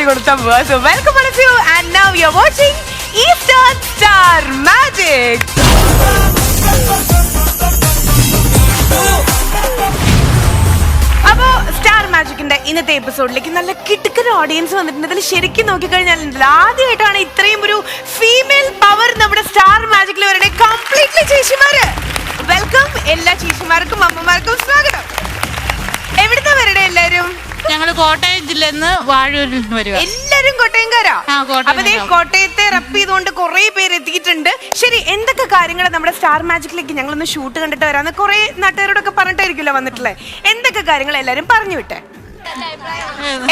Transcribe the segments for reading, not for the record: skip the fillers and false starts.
കൈയടി കൊടുത്താൽ പോവാ. So welcome all of you and now you are watching Eastern Star Magic. അപ്പോ star മാജിക്കിന്റെ ഇന്നത്തെ എപ്പിസോഡിലേക്ക് നല്ല കിടുക്കൻ ഓഡിയൻസ് വന്നിട്ടുണ്ട്. ഇതിൽ ശരിക്കും നോക്കിക്കഴിഞ്ഞാൽ ആദ്യമായിട്ടാണ് ഇത്രയും ഒരു ഫീമെയിൽ പവർ നമ്മുടെ സ്റ്റാർ മാജിക്കിൽ വരുടെ കംപ്ലീറ്റ്ലി ചേച്ചിമാര്. വെൽക്കം എല്ലാ ചേച്ചിമാർക്കും അമ്മമാർക്കും സ്വാഗതം. എവിടുന്നാ വരുടെ എല്ലാരും? ഞങ്ങള് കോട്ടയം ജില്ലയിൽ നിന്ന് വാഴൂരിൽ നിന്ന് വരുക. എല്ലാരും കോട്ടയംകാരാ? അപ്പൊ കോട്ടയത്തെ റപ്പ് ചെയ്തുകൊണ്ട് കുറെ പേര് എത്തിയിട്ടുണ്ട്. ശരി, എന്തൊക്കെ കാര്യങ്ങൾ നമ്മുടെ സ്റ്റാർ മാജിക്കിലേക്ക് ഞങ്ങളൊന്ന് ഷൂട്ട് കണ്ടിട്ട് വരാന്ന് കുറെ നാട്ടുകാരോടൊക്കെ പറഞ്ഞിട്ടായിരിക്കുമല്ലോ വന്നിട്ടുള്ളത്. എന്തൊക്കെ കാര്യങ്ങൾ എല്ലാരും പറഞ്ഞു വിട്ടെ.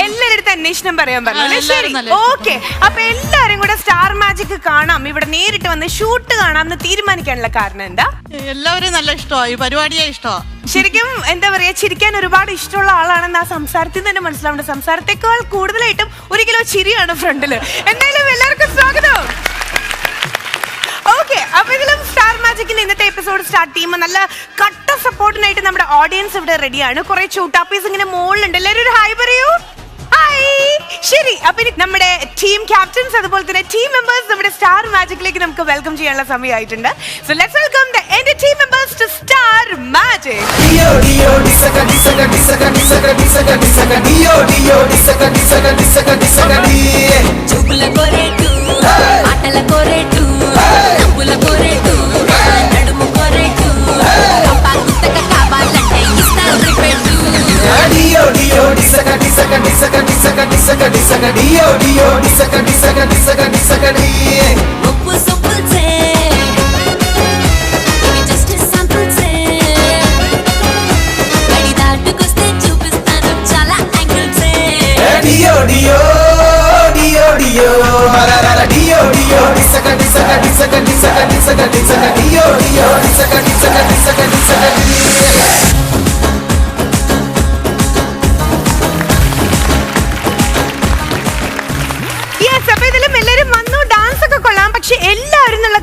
എല്ലാവരുടെ അന്വേഷണം പറയാൻ പറഞ്ഞു. ശരി, ഓക്കെ. അപ്പൊ എല്ലാരും കൂടെ സ്റ്റാർ മാജിക് കാണാം, ഇവിടെ നേരിട്ട് വന്ന് ഷൂട്ട് കാണാം എന്ന് തീരുമാനിക്കാനുള്ള കാരണം എന്താ? എല്ലാവരും നല്ല ഇഷ്ടമായി, പരിപാടിയെ ഇഷ്ടമാണ്. ശരിക്കും എന്താ പറയാ, ചിരിക്കാൻ ഒരുപാട് ഇഷ്ടമുള്ള ആളാണെന്ന് ആ സംസാരത്തിൽ തന്നെ മനസ്സിലാവുന്നുണ്ട്. സംസാരത്തെക്കാൾ കൂടുതലായിട്ടും 1 കിലോ ചിരിയാണ് ഫ്രണ്ടില്. എന്തായാലും എല്ലാവർക്കും സ്വാഗതം. ഓക്കെ, അപ്പൊ ഇതിലും സ്റ്റാർ മാജിക്കിന്റെ ഇന്നത്തെ എപ്പിസോഡ് സ്റ്റാർട്ട് ചെയ്യുമ്പോൾ നല്ല കട്ട സപ്പോർട്ടിനായിട്ട് നമ്മുടെ ഓഡിയൻസ് ഇവിടെ റെഡിയാണ്. കുറെ ചൂട്ടാപ്പീസ് ഇങ്ങനെ മുകളിലുണ്ട്. എല്ലാവരും ഒരു ഹായ് പറയൂ. ഹായ്. ശരി, അപ്പൊ ഇനി നമ്മുടെ ടീം ക്യാപ്റ്റൻസ് അതുപോലെ തന്നെ ടീം മെമ്പേഴ്സ് നമ്മുടെ സ്റ്റാർ മാജിക്കിലേക്ക് നമുക്ക് വെൽക്കം ചെയ്യാനുള്ള സമയമായിട്ടുണ്ട്. സോ ലെറ്റ്സ് വെൽക്കം ദ എന്റെ team members to star magic.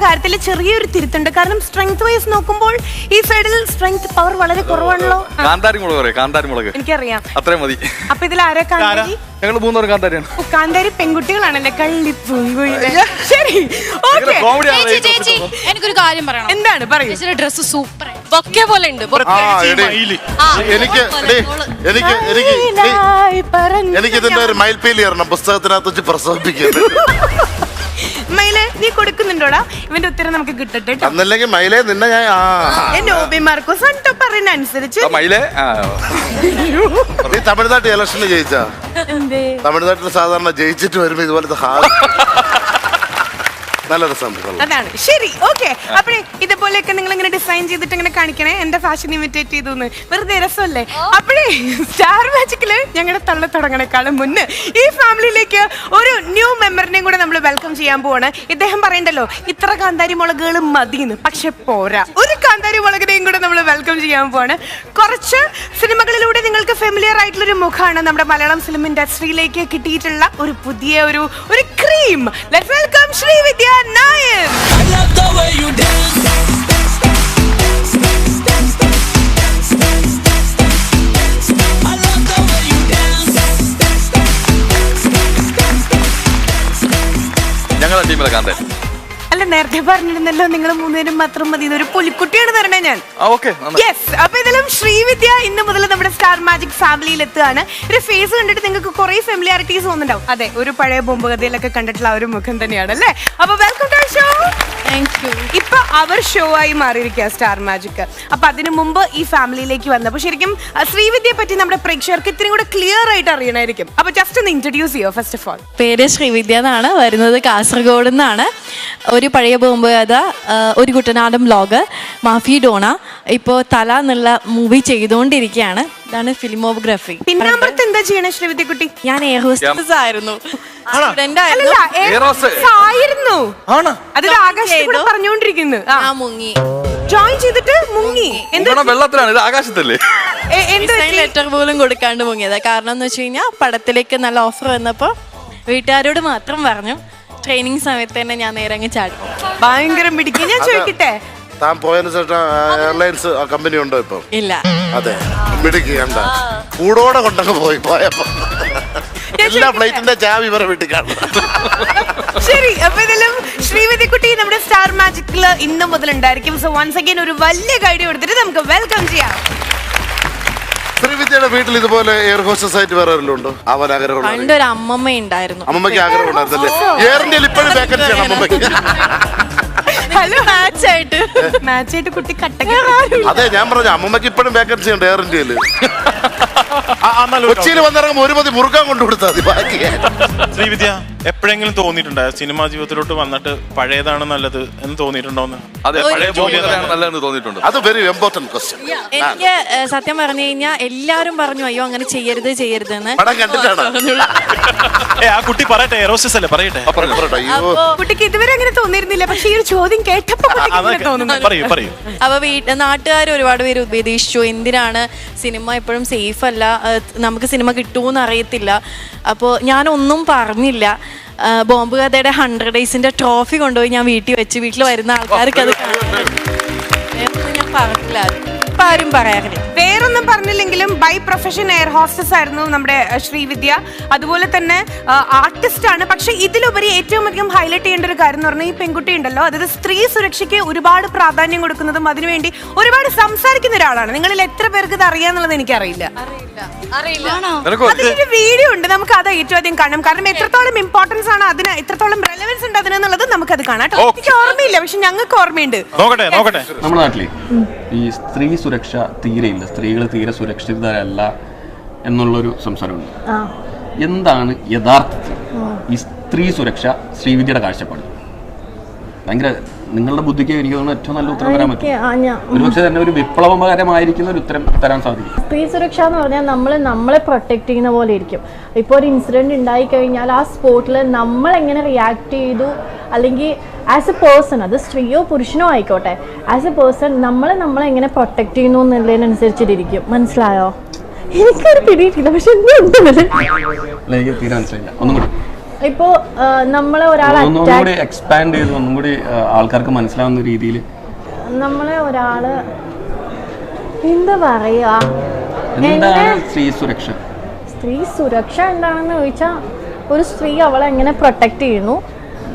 കാര്യത്തിൽ ചെറിയൊരു തിരുത്തുണ്ട്. കാരണം സ്ട്രെങ്ത് വൈസ് നോക്കുമ്പോൾ ഈ സൈഡിൽ സ്ട്രെങ്ത് പവർ വളരെ കുറവാണല്ലോ. എനിക്കറിയാം, അത്രയും മതി. അപ്പൊ ഇതിൽ ആരാ കാന്താരി? ഞങ്ങൾ 3 പേരും കാന്താരിയാണ്. കാന്താരി പെൺകുട്ടികളാണല്ലേ, കള്ളിപ്പൂങ്കുയിലെ. ശരി, എനിക്കൊരു കാര്യം പറയണം. എന്താണ് പറയൂ? ഡ്രസ് സൂപ്പർ, ബൊക്കെ പോലെ ഉണ്ട്. എനിക്ക് ഇതിന്റെ ഒരു മയിൽപ്പീലി അറിയണം, പുസ്തകത്തിനകത്ത് വെച്ച് പ്രസവിപ്പിക്കുന്നത്. മയിലെ നീ കൊടുക്കുന്നുണ്ടോടാ? ഇവന്റെ ഉത്തരം നമുക്ക് കിട്ടട്ടെ. അന്നല്ലെങ്കിൽ മയിലെ നിന്നെ ഞാൻ എന്റെ ഓബി മാർക്കോസ് സൺട്ടോ പറയുന്ന അനുസരിച്ച് നീ തമിഴ്നാട്ടിൽ ഇലക്ഷന് ജയിച്ചാ? തമിഴ്നാട്ടിൽ സാധാരണ ജയിച്ചിട്ട് വരുമ്പോ ഇതുപോലത്തെ നല്ല രസമാണ്. അതാണ്. ശരി, ഓക്കെ. അപ്പഴേ ഇതുപോലെയൊക്കെ നിങ്ങൾ ഇങ്ങനെ ഡിസൈൻ ചെയ്തിട്ട് ഇങ്ങനെ കാണിക്കണേ, എന്റെ ഫാഷൻ ഇമിറ്റേറ്റ് ചെയ്തു. വെറുതെ രസമല്ലേ? അപ്പഴേ സ്റ്റാർ മാജിക്കില് ഞങ്ങളുടെ തള്ള തുടങ്ങണേക്കാളും മുന്നേ ഈ ഫാമിലിയിലേക്ക് ഒരു ന്യൂ മെമ്പറിനെയും കൂടെ നമ്മൾ വെൽക്കം ചെയ്യാൻ പോവാണ്. ഇദ്ദേഹം പറയണ്ടല്ലോ ഇത്ര കാന്താരി മുളകുകൾ മതിന്ന്, പക്ഷെ പോരാ, ഒരു കാന്താരി മുളകിനെയും കൂടെ നമ്മൾ വെൽക്കം ചെയ്യാൻ പോവാണ്. കുറച്ച് സിനിമകളിലൂടെ നിങ്ങൾക്ക് ഫെമിലിയർ ആയിട്ടുള്ള ഒരു മുഖമാണ് നമ്മുടെ മലയാളം ഫിലിം ഇൻഡസ്ട്രിയിലേക്ക് കിട്ടിയിട്ടുള്ള ഒരു പുതിയ ഒരു cream. Let's welcome Srividya Nair. I love the way you dance. I love the way you dance. ഞങ്ങളുടെ ടീമിലെ കാന്താരി. അല്ല, നേരത്തെ പറഞ്ഞിരുന്നല്ലോ നിങ്ങൾ 3 പേരും മാത്രം മതി. ഒരു പുലിക്കുട്ടിയാണ് തരണേ ഞാൻ. യെസ്. അപ്പൊ ഇതിലും ശ്രീവിദ്യ ഇന്ന് മുതൽ നമ്മുടെ സ്റ്റാർ മാജിക് ഫാമിലിയിൽ എത്തുകയാണ്. ഒരു ഫേസ് കണ്ടിട്ട് നിങ്ങൾക്ക് കുറെ ഫെമിലിയാരിറ്റീസ് തോന്നുന്നുണ്ടാവും. അതെ, ഒരു പഴയ ബോംബ് കഥയിലൊക്കെ കണ്ടിട്ടുള്ള ഒരു മുഖം തന്നെയാണ് അല്ലേ? അപ്പൊ welcome to show. Thank you. ഇപ്പൊ അവർ ഷോ ആയി മാറിയിരിക്കുക സ്റ്റാർ മാജിക്. അപ്പൊ അതിനു മുമ്പ് ഈ ഫാമിലിയിലേക്ക് വന്നപ്പോൾ ശരിക്കും ശ്രീവിദ്യയെ പറ്റി നമ്മുടെ പ്രേക്ഷകർക്ക് ഇത്രയും കൂടെ ക്ലിയർ ആയിട്ട് അറിയണമായിരിക്കും. അപ്പൊ ജസ്റ്റ് ഒന്ന് ഇൻട്രൊഡ്യൂസ് ചെയ്യോ ഫസ്റ്റ് ഓഫ് ഓൾ. പേര് ശ്രീവിദ്യ എന്നാണ്, വരുന്നത് കാസർഗോഡ് നിന്നാണ്. ഒരു പഴയ ബോംബ് കഥ, ഒരു കുട്ടനാടൻ വ്ലോഗ്, മാഫി ഡോണ, ഇപ്പോൾ തല എന്നുള്ള മൂവി ചെയ്തുകൊണ്ടിരിക്കുകയാണ്. ഇതാണ് ഫിലിമോഗ്രാഫി. പിന്നാമ്പറത്ത് എന്താ ചെയ്യണേ ശ്രീവിദ്യ കുട്ടി? ഞാൻ എയർ ഹോസ്റ്റസ് ആയിരുന്നു. പറഞ്ഞോണ്ടിരിക്കുന്നു. മുങ്ങി ജോയിൻ ചെയ്തിട്ട് മുങ്ങി. വെള്ളത്തിലാണ്, ഇത് ആകാശത്തല്ലേ? ലെറ്റർ പോലും കൊടുക്കാണ്ട് മുങ്ങിയത്. കാരണം എന്ന് വെച്ച് കഴിഞ്ഞാൽ പടത്തിലേക്ക് നല്ല ഓഫർ വന്നപ്പോൾ വീട്ടുകാരോട് മാത്രം പറഞ്ഞു. ട്രെയിനിങ് സമയത്ത് തന്നെ ഞാൻ നേരെ അങ്ങ് ചാടി. ഭയങ്കര പിടിക്കും. ഞാൻ ചോദിക്കട്ടെ, താൻ പോയതിനു ശേഷം എയർലൈൻസ് കമ്പനി ഉണ്ടോ ഇപ്പൊ? ഇല്ല. അതെ, മിടുക്കിയണ്ട കൂടോടെ കൊണ്ടങ്ങ് പോയപ്പോ എല്ലാ ഫ്ലൈറ്റിന്റെ ചാവി ഇവരെ വീട്ടിൽ കാണും. ശരി, അപ്പൊ ഇതിലും ശ്രീവിദ്യക്കുട്ടി നമ്മുടെ സ്റ്റാർ മാജിക്കില് ഇന്ന് മുതൽ ഉണ്ടായിരിക്കും. സോ വൺസ് അഗൈൻ ഒരു വലിയ കൈഡി കൊടുത്തിട്ട് നമുക്ക് വെൽക്കം ചെയ്യാം. ശ്രീവിദ്യയുടെ വീട്ടിൽ ഇതുപോലെ എയർ ഹോസ്റ്റസ് ആയിട്ട് വേറെ ആരെങ്കിലും ഉണ്ടോ? അവൻ ആഗ്രഹം പണ്ടൊരു അമ്മമ്മ ഉണ്ടായിരുന്നു. അമ്മമ്മയ്ക്ക് ആഗ്രഹം ഉണ്ടായിരുന്നല്ലേ? എയർ ഇന്ത്യയിൽ ഇപ്പോഴും വേക്കൻസി ആണ് അമ്മമ്മയ്ക്ക്. ഹലോ, മാച്ചായിട്ട് മാച്ചായിട്ട് കുട്ടി കട്ടക്ക്. അതെ, ഞാൻ പറഞ്ഞു അമ്മമ്മയ്ക്ക് ഇപ്പോഴും വേക്കൻസി ഉണ്ട് എയർ ഇന്ത്യയിൽ. കൊച്ചിയിൽ വന്നിറങ്ങുമ്പോൾ ഒരു മതി മുറുക്കാൻ കൊണ്ടുകൊടുത്താൽ മതി. ബാക്കി ശ്രീവിദ്യ എപ്പോഴെങ്കിലും തോന്നിയിട്ടുണ്ടോ സിനിമാ ജീവിതത്തിലോട്ട് വന്നിട്ട് പഴയതാണ് നല്ലത് എന്ന് തോന്നിയിട്ടുണ്ടോന്ന്? അതെ, പഴയ ജോലിയാണ് നല്ലതെന്ന് തോന്നിയിട്ടുണ്ട്. അത് വെരി ഇമ്പോർട്ടന്റ് ക്വസ്റ്റ്യൻ. എനിക്ക് സത്യം പറഞ്ഞു കഴിഞ്ഞാൽ എല്ലാരും പറഞ്ഞു അയ്യോ അങ്ങനെ ചെയ്യരുത് ചെയ്യരുതെന്ന്. പടം കണ്ടിട്ടാണ് ആ കുട്ടി പറയട്ടെ, എറോസിസ് അല്ലേ, പറയട്ടെ. അയ്യോ, കുട്ടിക്ക് ഇതുവരെ അങ്ങനെ തോന്നിയിരുന്നില്ല, പക്ഷെ ഈ ഒരു ചോദ്യം കേട്ടപ്പോ കുട്ടിക്ക് ഇങ്ങനെ തോന്നുന്നു. പറയൂ. അപ്പൊ നാട്ടുകാർ ഒരുപാട് പേര് ഉപദേശിച്ചു, എന്തിനാണ് സിനിമ എപ്പോഴും സേഫ് അല്ല, നമുക്ക് സിനിമ കിട്ടുമെന്ന് അറിയത്തില്ല. അപ്പോൾ ഞാനൊന്നും പറഞ്ഞില്ല. ബോംബ് കഥയുടെ 100 ഡേയ്സിന്റെ ട്രോഫി കൊണ്ടുപോയി ഞാൻ വീട്ടിൽ വെച്ച് വീട്ടിൽ വരുന്ന ആൾക്കാർക്ക് അത് ഞാൻ പറഞ്ഞില്ല. ഇപ്പൊ ആരും പറയാറില്ല. വേറൊന്നും പറഞ്ഞില്ലെങ്കിലും ബൈ പ്രൊഫഷൻ എയർ ഹോസ്റ്റസ് ആയിരുന്നു നമ്മുടെ ശ്രീവിദ്യ. അതുപോലെ തന്നെ ആർട്ടിസ്റ്റ് ആണ്. പക്ഷെ ഇതിലുപരി ഏറ്റവും അധികം ഹൈലൈറ്റ് ചെയ്യേണ്ട ഒരു കാര്യം എന്ന് പറഞ്ഞാൽ ഈ പെൺകുട്ടി ഉണ്ടല്ലോ, അതായത് സ്ത്രീ സുരക്ഷയ്ക്ക് ഒരുപാട് പ്രാധാന്യം കൊടുക്കുന്നതും അതിനുവേണ്ടി ഒരുപാട് സംസാരിക്കുന്ന ഒരാളാണ്. നിങ്ങളിൽ എത്ര പേർക്ക് ഇത് അറിയാന്നുള്ളത് എനിക്കറിയില്ല. അതിനൊരു വീഡിയോ ഉണ്ട്, നമുക്ക് അത് ഏറ്റവും അധികം കാണാം. കാരണം എത്രത്തോളം ഇമ്പോർട്ടൻസ് ആണ് അതിന്, എത്രത്തോളം റെലവൻസ് ഉണ്ട് അതിനെന്നുള്ളത് നമുക്കത് കാണാം. എനിക്ക് ഓർമ്മയില്ല, പക്ഷെ ഞങ്ങൾക്ക് ഓർമ്മയുണ്ട്. നോക്കട്ടെ. നമ്മുടെ നാട്ടിലെ ഈ സ്ത്രീ സുരക്ഷ തീരെയില്ല, സ്ത്രീകൾ തീരെ സുരക്ഷിതരല്ല എന്നുള്ളൊരു സംസാരമുണ്ട്. എന്താണ് യഥാർത്ഥത്തിൽ ഈ സ്ത്രീ സുരക്ഷ ശ്രീവിദ്യയുടെ കാഴ്ചപ്പാട്? ഭയങ്കര നിങ്ങളുടെ ബുദ്ധിക്ക് എനിക്ക് തോന്നുന്നു ഏറ്റവും നല്ല ഉത്തരം തരാൻ പറ്റും. ഒരുപക്ഷെ തന്നെ ഒരു വിപ്ലവകരമായിരിക്കുന്ന ഒരു ഉത്തരം തരാൻ സാധിക്കും. സ്ത്രീ സുരക്ഷ എന്ന് പറഞ്ഞാൽ നമ്മളെ പ്രൊട്ടക്ട് ചെയ്യുന്ന പോലെ ഇരിക്കും. ഇപ്പോൾ ഒരു ഇൻസിഡൻറ്റ് ഉണ്ടായിക്കഴിഞ്ഞാൽ ആ സ്പോട്ടിൽ നമ്മൾ എങ്ങനെ റിയാക്ട് ചെയ്തു, അല്ലെങ്കിൽ ആസ് എ പേഴ്സൺ, അത് സ്ത്രീയോ പുരുഷനോ ആയിക്കോട്ടെ, ആസ് എ പേഴ്സൺ നമ്മളെങ്ങനെ പ്രൊട്ടക്ട് ചെയ്യുന്നു എന്നുള്ളതിനനുസരിച്ചിട്ടിരിക്കും. മനസ്സിലായോ? എനിക്കൊരു പിടിയിട്ടില്ല, പക്ഷെ എനിക്ക് തീരെ മനസ്സിലായില്ല. ഒന്നും കൂടി ഇപ്പോൾ നമ്മളെ ഒരാളെ എക്സ്പാൻഡ് ചെയ്ത് ഒന്നും കൂടി ആൾക്കാർക്ക് മനസ്സിലാവുന്ന രീതിയിൽ നമ്മളെ ഒരാള് എന്താ പറയാ, എന്താണ് സ്ത്രീ സുരക്ഷ? സ്ത്രീ സുരക്ഷ എന്താണെന്ന് ചോദിച്ചാൽ ഒരു സ്ത്രീ അവളെ എങ്ങനെ പ്രൊട്ടക്ട് ചെയ്യുന്നു,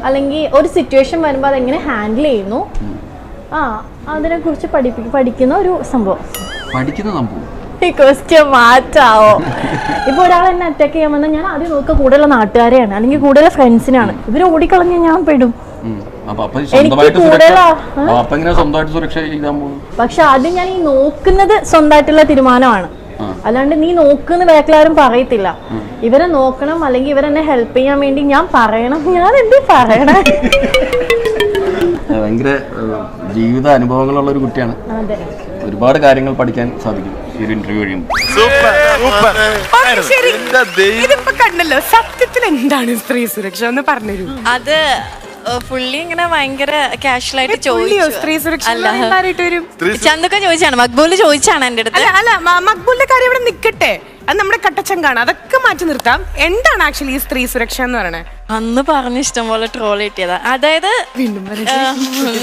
അല്ലെങ്കിൽ ഒരു സിറ്റുവേഷൻ വരുമ്പോൾ അതെങ്ങനെ ഹാൻഡിൽ ചെയ്യുന്നു, അതിനെക്കുറിച്ച് പഠിക്കുന്ന ഒരു സംഭവം. പഠിക്കുന്ന സംഭവം ഈ ക്വസ്റ്റ്യൻ മാറ്റാവോ? ഇപ്പൊ ഒരാൾ എന്നെ അറ്റാക്ക് ചെയ്യാൻ വന്നാൽ ഞാൻ ആദ്യം നോക്കുക കൂടുതലുള്ള നാട്ടുകാരെയാണ്, അല്ലെങ്കിൽ കൂടുതൽ ഫ്രണ്ട്സിനാണ്. ഇവർ ഓടിക്കളഞ്ഞ ഞാൻ പെടും. പക്ഷെ ആദ്യം ഞാൻ ഈ നോക്കുന്നത് സ്വന്തമായിട്ടുള്ള തീരുമാനമാണ്. അല്ലാണ്ട് നീ നോക്കുന്ന ബാക്കിലാരും പറയത്തില്ല. ഇവരെ നോക്കണം, അല്ലെങ്കിൽ ഇവരെന്നെ ഹെൽപ്പ് ചെയ്യാൻ വേണ്ടി ഞാൻ പറയണം. ഞാൻ എന്ത് പറയണേ? ഭയങ്കര ജീവിത അനുഭവങ്ങളുള്ള ഒരു കുട്ടിയാണ്. അതെ, ഒരുപാട് കാര്യങ്ങൾ പഠിക്കാൻ സാധിക്കും ഈ ഒരു ഇന്റർവ്യൂ കഴിയുമ്പോൾ. ഇതിപ്പോ കണ്ടല്ലോ, സത്യത്തിൽ എന്താണ് സ്ത്രീ സുരക്ഷ എന്ന് പറഞ്ഞുതരൂ. അത് പുള്ളി ഇങ്ങനെ ഭയങ്കര കാഷ്വലായിട്ട് സ്ത്രീ സുരക്ഷ ചന്തൊക്കെ ചോദിച്ചാണ്, മക്ബൂല് ചോദിച്ചാണ് എന്റെ അടുത്ത്. അല്ല, മക്ബൂലിന്റെ കാര്യം ഇവിടെ നിക്കട്ടെ, അത് നമ്മുടെ കട്ടച്ചങ്കാണ്, അതൊക്കെ മാറ്റി നിർത്താം. എന്താണ് ആക്ച്വലി ഈ സ്ത്രീ സുരക്ഷ എന്ന് പറയണേ? അന്ന് പറഞ്ഞ ഇഷ്ടം പോലെ ട്രോൾ കിട്ടിയതാ. അതായത്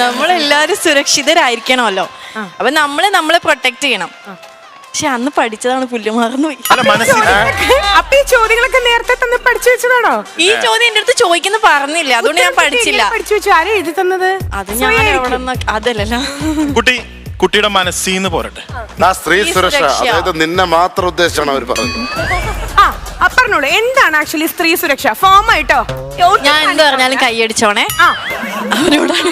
നമ്മളെല്ലാരും സുരക്ഷിതരായിരിക്കണമല്ലോ, അപ്പൊ നമ്മളെ പ്രൊട്ടക്ട് ചെയ്യണം. പക്ഷെ അന്ന് പഠിച്ചതാണ് പുല്ല് മറന്നുപോയി. അപ്പൊ ഈ ചോദ്യങ്ങളൊക്കെ നേരത്തെ തന്നെ പഠിച്ചു വെച്ചതാണോ? ഈ ചോദ്യം എന്റെ അടുത്ത് ചോദിക്കുന്ന പറഞ്ഞില്ല, അതുകൊണ്ട് ഞാൻ പഠിച്ചില്ല. പഠിച്ചു വെച്ചു. ആരും എഴുതി തന്നത്? അത് ഞാൻ എവിടെ അതല്ലല്ലോ. കുട്ടിയുടെ മനസ്സിന്ന് പോരട്ടെ. സ്ത്രീ സുരക്ഷ അതായത് നിന്നെ മാത്രം ഉദ്ദേശിച്ചാണ് അവർ പറയുന്നത്. പറഞ്ഞോളൂ, എന്താണ് ആക്ച്വലി സ്ത്രീ സുരക്ഷ? ഫോം ആയിട്ടോ ഞാൻ എന്ത് പറഞ്ഞാലും കൈയടിച്ചോണേ അവരോടാണ്.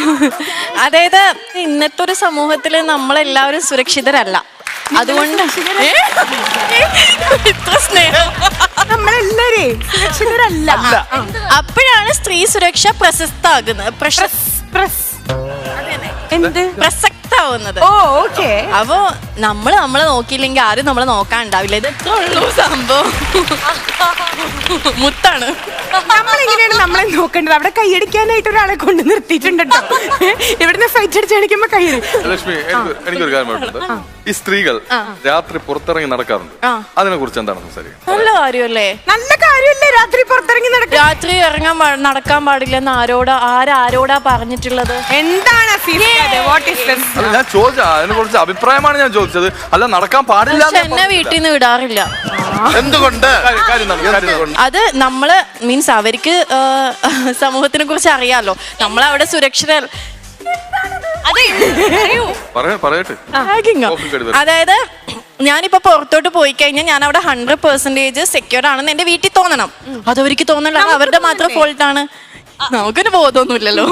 അതായത് ഇന്നത്തെ ഒരു സമൂഹത്തില് നമ്മളെല്ലാവരും സുരക്ഷിതരല്ല, അതുകൊണ്ട് ഇത്ര സ്നേഹം നമ്മളെല്ലാരേ സുരക്ഷിതരല്ല. അപ്പോഴാണ് സ്ത്രീ സുരക്ഷ പ്രശസ്താകുന്നത്, പ്രസക്താവുന്നത്. അപ്പൊ നമ്മളെ നോക്കിയില്ലെങ്കിൽ ആരും നമ്മളെ നോക്കാൻ ഉണ്ടാവില്ല. ഇത് എത്ര ഉള്ളൂ സംഭവം. മുത്താണ്. നമ്മളെങ്ങനെയാണ് നമ്മളെ നോക്കേണ്ടത്? അവിടെ കൈയടിക്കാനായിട്ട് ഒരാളെ കൊണ്ട് നിർത്തിയിട്ടുണ്ടോ? ഇവിടുന്ന് സൈറ്റ് അടിച്ച് കാണിക്കുമ്പോ കൈയടി. ലക്ഷ്മി, എനിക്കൊരു കാര്യം പറഞ്ഞിട്ടുണ്ട്. ഈ സ്ത്രീകൾ രാത്രി പുറത്തിറങ്ങി നടക്കാറുണ്ട്, അതിനെ കുറിച്ച് എന്താണ് സംസാരിക്കുന്നത്? നല്ല കാര്യമല്ലേ? നല്ല കാര്യമല്ലേ രാത്രി പുറത്തിറങ്ങി നടക്കാൻ? രാത്രി നടക്കാൻ പാടില്ലെന്ന് ആരോടാ പറഞ്ഞിട്ടുള്ളത്? എന്താണ് ഞാൻ ചോദിച്ച അതിനെ കുറിച്ച് അഭിപ്രായമാണ് ഞാൻ ചോദിച്ചത്, അല്ല നടക്കാൻ പാടില്ല. എന്നെ വീട്ടിൽ നിന്ന് വിടാറില്ല. എന്തുകൊണ്ട് കാര്യം എന്താണ്? കാര്യം എന്താണ്? അത് നമ്മള് മീൻസ് അവർക്ക് സമൂഹത്തിനെ കുറിച്ച് അറിയാലോ, നമ്മളവിടെ സുരക്ഷിത പറയട്ടെ. അതായത് ഞാനിപ്പോ പുറത്തോട്ട് പോയി കഴിഞ്ഞാൽ ഞാൻ അവിടെ 100% സെക്യൂർ ആണെന്ന് എന്റെ വീട്ടിൽ തോന്നണം. അതവർക്ക് തോന്നണ്ട, അവരുടെ മാത്രം ഫോൾട്ടാണ്. നമുക്കൊരു ബോധമൊന്നുമില്ലല്ലോ.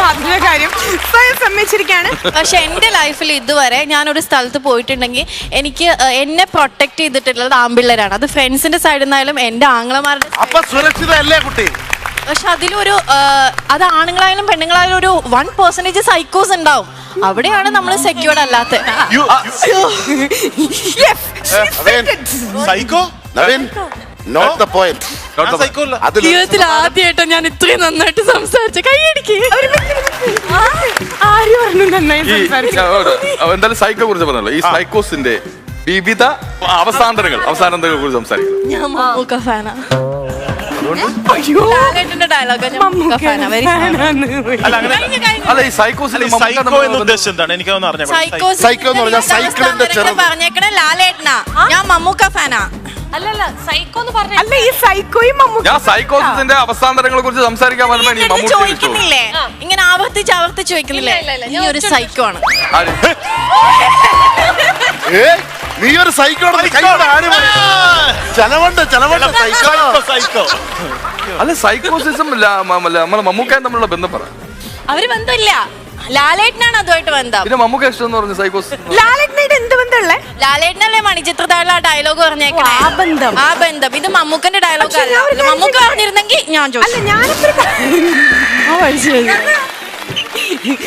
അതിന്റെ കാര്യം സ്വയം സമ്മതിച്ചിരിക്കുകയാണ്. പക്ഷെ എന്റെ ലൈഫിൽ ഇതുവരെ ഞാനൊരു സ്ഥലത്ത് പോയിട്ടുണ്ടെങ്കിൽ എനിക്ക് എന്നെ പ്രൊട്ടക്ട് ചെയ്തിട്ടുള്ളത് ആൺപിള്ളേരാണ്. അത് ഫ്രണ്ട്സിന്റെ സൈഡിൽ നിന്നായാലും എന്റെ ആങ്ങളമാരുടെ. അപ്പൊ സുരക്ഷിതല്ലേ കുട്ടി? പക്ഷെ അതിലൊരു അത് ആണുങ്ങളായാലും പെണ്ണുങ്ങളായാലും ഒരു 1% സൈക്കോസ് ഉണ്ടാവും. അവിടെയാണ് നമ്മൾ സെക്യൂർഡ് അല്ലാത്ത. Psycho Naveen, not the point. Psycho അല്ല. ജീവിതത്തിൽ ആദ്യമായിട്ടാണ് ഞാൻ ഇത്രയും നന്നായിട്ട് സംസാരിച്ച. കൈയടിക്ക്. ആര് പറഞ്ഞു നന്നായി സംസാരിച്ചു? എന്തായാലും സൈക്കോ കുറിച്ച് പറഞ്ഞല്ലോ. ഈ സൈക്കോസിന്റെ വിവിധ അവസാനങ്ങളെ കുറിച്ച് സംസാരിക്കും. ഞാൻ മമ്മൂക്ക ഫാനാ. ഡയലോഗ് അല്ല, ഈ സൈക്കോസിൽ സൈക്കോ എന്ന ഉദ്ദേശം എന്താണ്? എനിക്കൊന്ന് അറിഞ്ഞാൽ. സൈക്കോ എന്ന് പറഞ്ഞാൽ സൈക്കിളിന്റെ ചെറുത്. പറഞ്ഞേക്കണേ ലാലേട്ടനാ, ഞാൻ മമ്മൂക്ക ഫാനാ. അല്ല ഈ സൈക്കോയും ഞാൻ സൈക്കോസിന്റെ അവസാനങ്ങളെ കുറിച്ച് സംസാരിക്കാൻ പറഞ്ഞ ചോദിക്കുന്നില്ലേ, ഇങ്ങനെ ആവർത്തിച്ച് ചോദിക്കുന്നില്ലേ, നീ ഒരു സൈക്കോ ആണ്. നീ ഒരു സൈക്കോ ചെലവുണ്ട് സൈക്കോ. അല്ല, സൈക്കോസിസം നമ്മളെ മമ്മൂക്കായും തമ്മിലുള്ള ബന്ധം പറ. അവര് ബന്ധമില്ല, ലാലേട്ടനാണ് അതുമായിട്ട് ബന്ധം. പിന്നെ മമ്മൂക്ക ഇഷ്ടം എന്ന് പറഞ്ഞ സൈക്കോസ്. ലാലേട്ടനായിട്ട് എന്ത് ബന്ധമുള്ളേ? ലാലേട്ടനല്ലേ മണിച്ചിത്രത്താഴിലെ ആ ഡയലോഗ് പറഞ്ഞേക്കണേ. ആ ബന്ധം ഇത് മമ്മൂക്കന്റെ ഡയലോഗ് അല്ല. മമ്മൂക്ക പറഞ്ഞിരുന്നെങ്കിൽ ഞാൻ ചോദിച്ചു.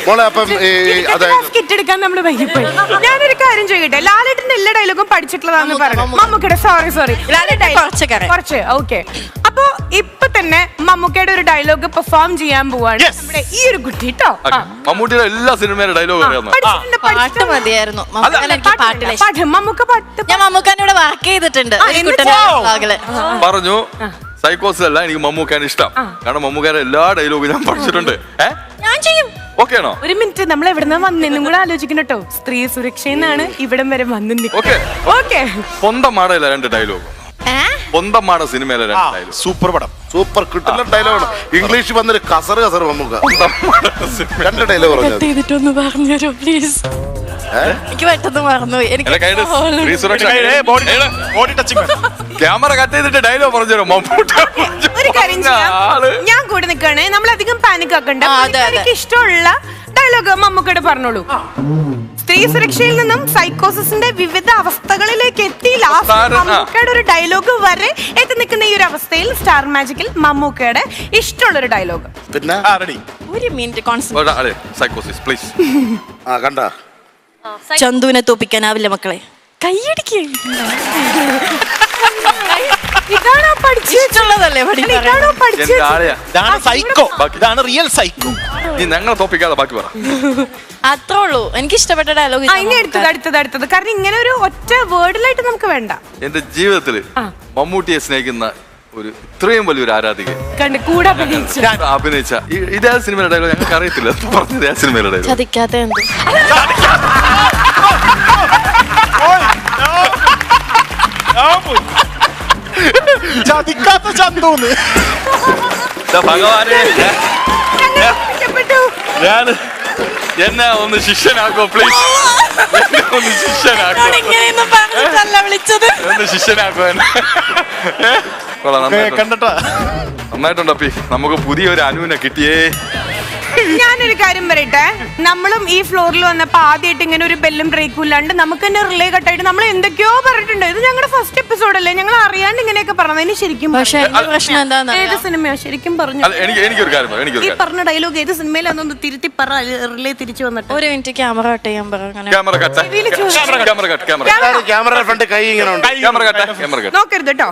മോളെ അപ്പം സ്കിറ്റ് എടുക്കാൻ നമ്മള് വൈകിപ്പോയി. ഞാനൊരു കാര്യം ചോദിക്കട്ടെ, ലാലേട്ടന്റെ എല്ലാ ഡയലോഗും പഠിച്ചിട്ടുള്ളതാന്ന് പറഞ്ഞു. മമ്മൂക്കയുടെ സോറി കുറച്ച് ഓക്കെ. അപ്പൊ ഇപ്പൊ തന്നെ മമ്മൂക്കയുടെ ഒരു ഡയലോഗ് പെർഫോം ചെയ്യാൻ പോവാണ് നമ്മുടെ ഈ ഒരു കുട്ടി കേട്ടോ. മമ്മൂട്ടിയുടെ എല്ലാ സിനിമയുടെ ഡയലോഗ് അറിയാവുന്ന പാട്ട് മതിയായിരുന്നു. മമ്മൂക്ക പാട്ട് ഞാൻ മമ്മൂക്കാനോട് വർക്ക് ചെയ്തിട്ടുണ്ട്. പറഞ്ഞു. സൈക്കോസിലല്ല, എനിക്ക് മമ്മൂക്കാണ് ഇഷ്ടം. കാരണം മമ്മൂക്കാരുടെ എല്ലാ ഡയലോഗും ഞാൻ പഠിച്ചിട്ടുണ്ട്. ഞാൻ ചെയ്യും. ഓക്കെ ആണോ? ഒരു മിനിറ്റ്, നമ്മൾ എവിടെന്നാ വന്നെന്നും കൂടെ ആലോചിക്കണം കേട്ടോ. സ്ത്രീ സുരക്ഷയെന്നാണ് ഇവിടം വരെ വന്നു. ഓക്കെ. പൊന്തമാടയിലെ 2 ഡയലോഗ്. പൊന്തമാട സിനിമയിലെ 2 ഡയലോഗ്. സൂപ്പർ പടം, സൂപ്പർ കിട്ടുന്ന ഡയലോഗാണ്. ഇംഗ്ലീഷ് വന്നൊരു കസറ് മമ്മൂക്ക 2 ഡയലോഗ് പറഞ്ഞു. ചെയ്തിട്ടൊന്ന് പറഞ്ഞുതരോ പ്ലീസ്? എനിക്ക് പെട്ടെന്ന് മറന്നുപോയി. ക്യാമറ കട്ട് ചെയ്തിട്ട് ഡയലോഗ് പറഞ്ഞു. ഒരു കാര്യം ചെയ്യാം, ഞാൻ കൂടെ നിൽക്കണേ. നമ്മളധികം പാനിക് ആക്കണ്ട. എനിക്ക് ഇഷ്ടമുള്ള ഡയലോഗ് മമ്മൂക്കയുടെ പറഞ്ഞോളൂ. സ്ത്രീ സുരക്ഷയിൽ നിന്നും സൈക്കോസിന്റെ വിവിധ അവസ്ഥകളിലേക്ക് എത്തി മമ്മൂക്കയുടെ ഒരു ഡയലോഗ് വരെ എത്തി നിൽക്കുന്ന ഈ ഒരു അവസ്ഥയിൽ സ്റ്റാർ മാജിക്കിൽ മമ്മൂക്കയുടെ ഇഷ്ടമുള്ള ഒരു ഡയലോഗ്. പിന്നെ ഒരു മിനിറ്റ് സൈക്കോസിസ് പ്ലീസ്. കണ്ട ചന്തുവിനെ തോപ്പിക്കാനാവില്ല മക്കളെ. കൈയടിക്ക്. ഇതാണോ പഠിച്ചിട്ടുള്ളതല്ലേ? സൈക്കോ, ഇതാണ് റിയൽ സൈക്കോ. നീ ഞങ്ങളെ തോപ്പിക്കാതെ ബാക്കി പറ. അത്രേ ഉള്ളൂ. എനിക്ക് ഇഷ്ടപ്പെട്ട ഡയലോഗ്. അടുത്തത് കാരണം ഇങ്ങനെ ഒരു ഒറ്റ വേർഡിലായിട്ട് നമുക്ക് വേണ്ട. എന്റെ ജീവിതത്തില് മമ്മൂട്ടിയെ സ്നേഹിക്കുന്ന ഒരു ഇത്രയും വലിയൊരു ആരാധിക കൂടെ അഭിനയിച്ച ഇതേ സിനിമയുടെ ഡയലോഗ് ഞങ്ങൾക്ക് അറിയത്തില്ല. പറഞ്ഞത് ആ സിനിമയുടെ ഡയലോഗ്. ചതിക്കാത്ത എന്ത് ചതിക്കാത്ത ചന്തൂന്ന്. ഭഗവാനെ, എന്നെ ഒന്ന് ശിഷ്യനാക്കോ പ്ലീസ്. ഒന്ന് ശിഷ്യനാക്കോ. ഒന്ന് ശിഷ്യനാക്കോ എന്നെ. നന്നായിട്ടുണ്ടോ? നമുക്ക് പുതിയൊരു അനുവിനെ കിട്ടിയേ. ഞാനൊരു കാര്യം പറയട്ടെ, നമ്മളും ഈ ഫ്ലോറിൽ വന്നപ്പോ ആദ്യമായിട്ട് ഇങ്ങനെ ഒരു ബെല്ലും ബ്രേക്കും ഇല്ലാണ്ട് നമുക്ക് തന്നെ റിലേ കട്ടായിട്ട് നമ്മൾ എന്തൊക്കെയോ പറഞ്ഞിട്ടുണ്ട്. ഇത് ഞങ്ങളുടെ ഫസ്റ്റ് എപ്പിസോഡ് അല്ലേ? ഞങ്ങൾ അറിയാണ്ട് ഇങ്ങനെയൊക്കെ പറഞ്ഞതിന് ശരിക്കും ഏത് സിനിമയോ ശരിക്കും പറഞ്ഞു. എനിക്കൊരു കാര്യം, ഈ പറഞ്ഞ ഡയലോഗ് ഏത് സിനിമയിലാണെന്ന് തിരുത്തി പറ. റിലേ തിരിച്ചു വന്നിട്ട് ഒരു മിനിറ്റ് ക്യാമറ കട്ട് ചെയ്യാൻ നോക്കരുത് കേട്ടോ.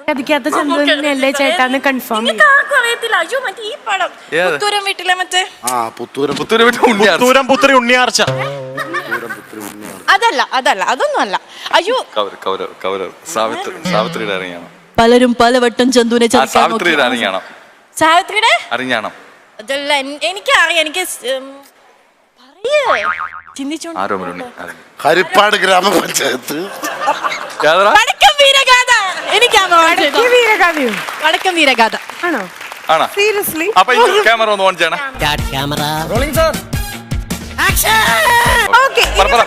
ചതിക്കാത്ത ചന്ദ്രനല്ലേ ചേട്ടാന്ന് കൺഫേം. അതല്ല അതൊന്നും അല്ല. അയ്യോ, സാവിത്രിയുടെ അറിയണം. പലരും പലവട്ടം ചന്തുവിനെ സാവിത്രിയുടെ അറിയണം. സാവിത്രിയുടെ അറിയണം. അതല്ല എനിക്കറിയാം. എനിക്ക് ചിന്തിച്ചോണ്ട് ആരോമലുണ്ണി ഹരിപ്പാട് ഗ്രാമപഞ്ചായത്ത്. ഏതാ വടക്കം വീരഗാഥ. എനിക്കാണോ ഈ വീരഗാഥയോ വടക്കം വീരഗാഥ? ആണോ? ആണോ? സീരിയസ്ലി? അപ്പൊ ഈ ക്യാമറ ഒന്ന് ഓൺ ചെയ്യണേ. ഓക്കെ,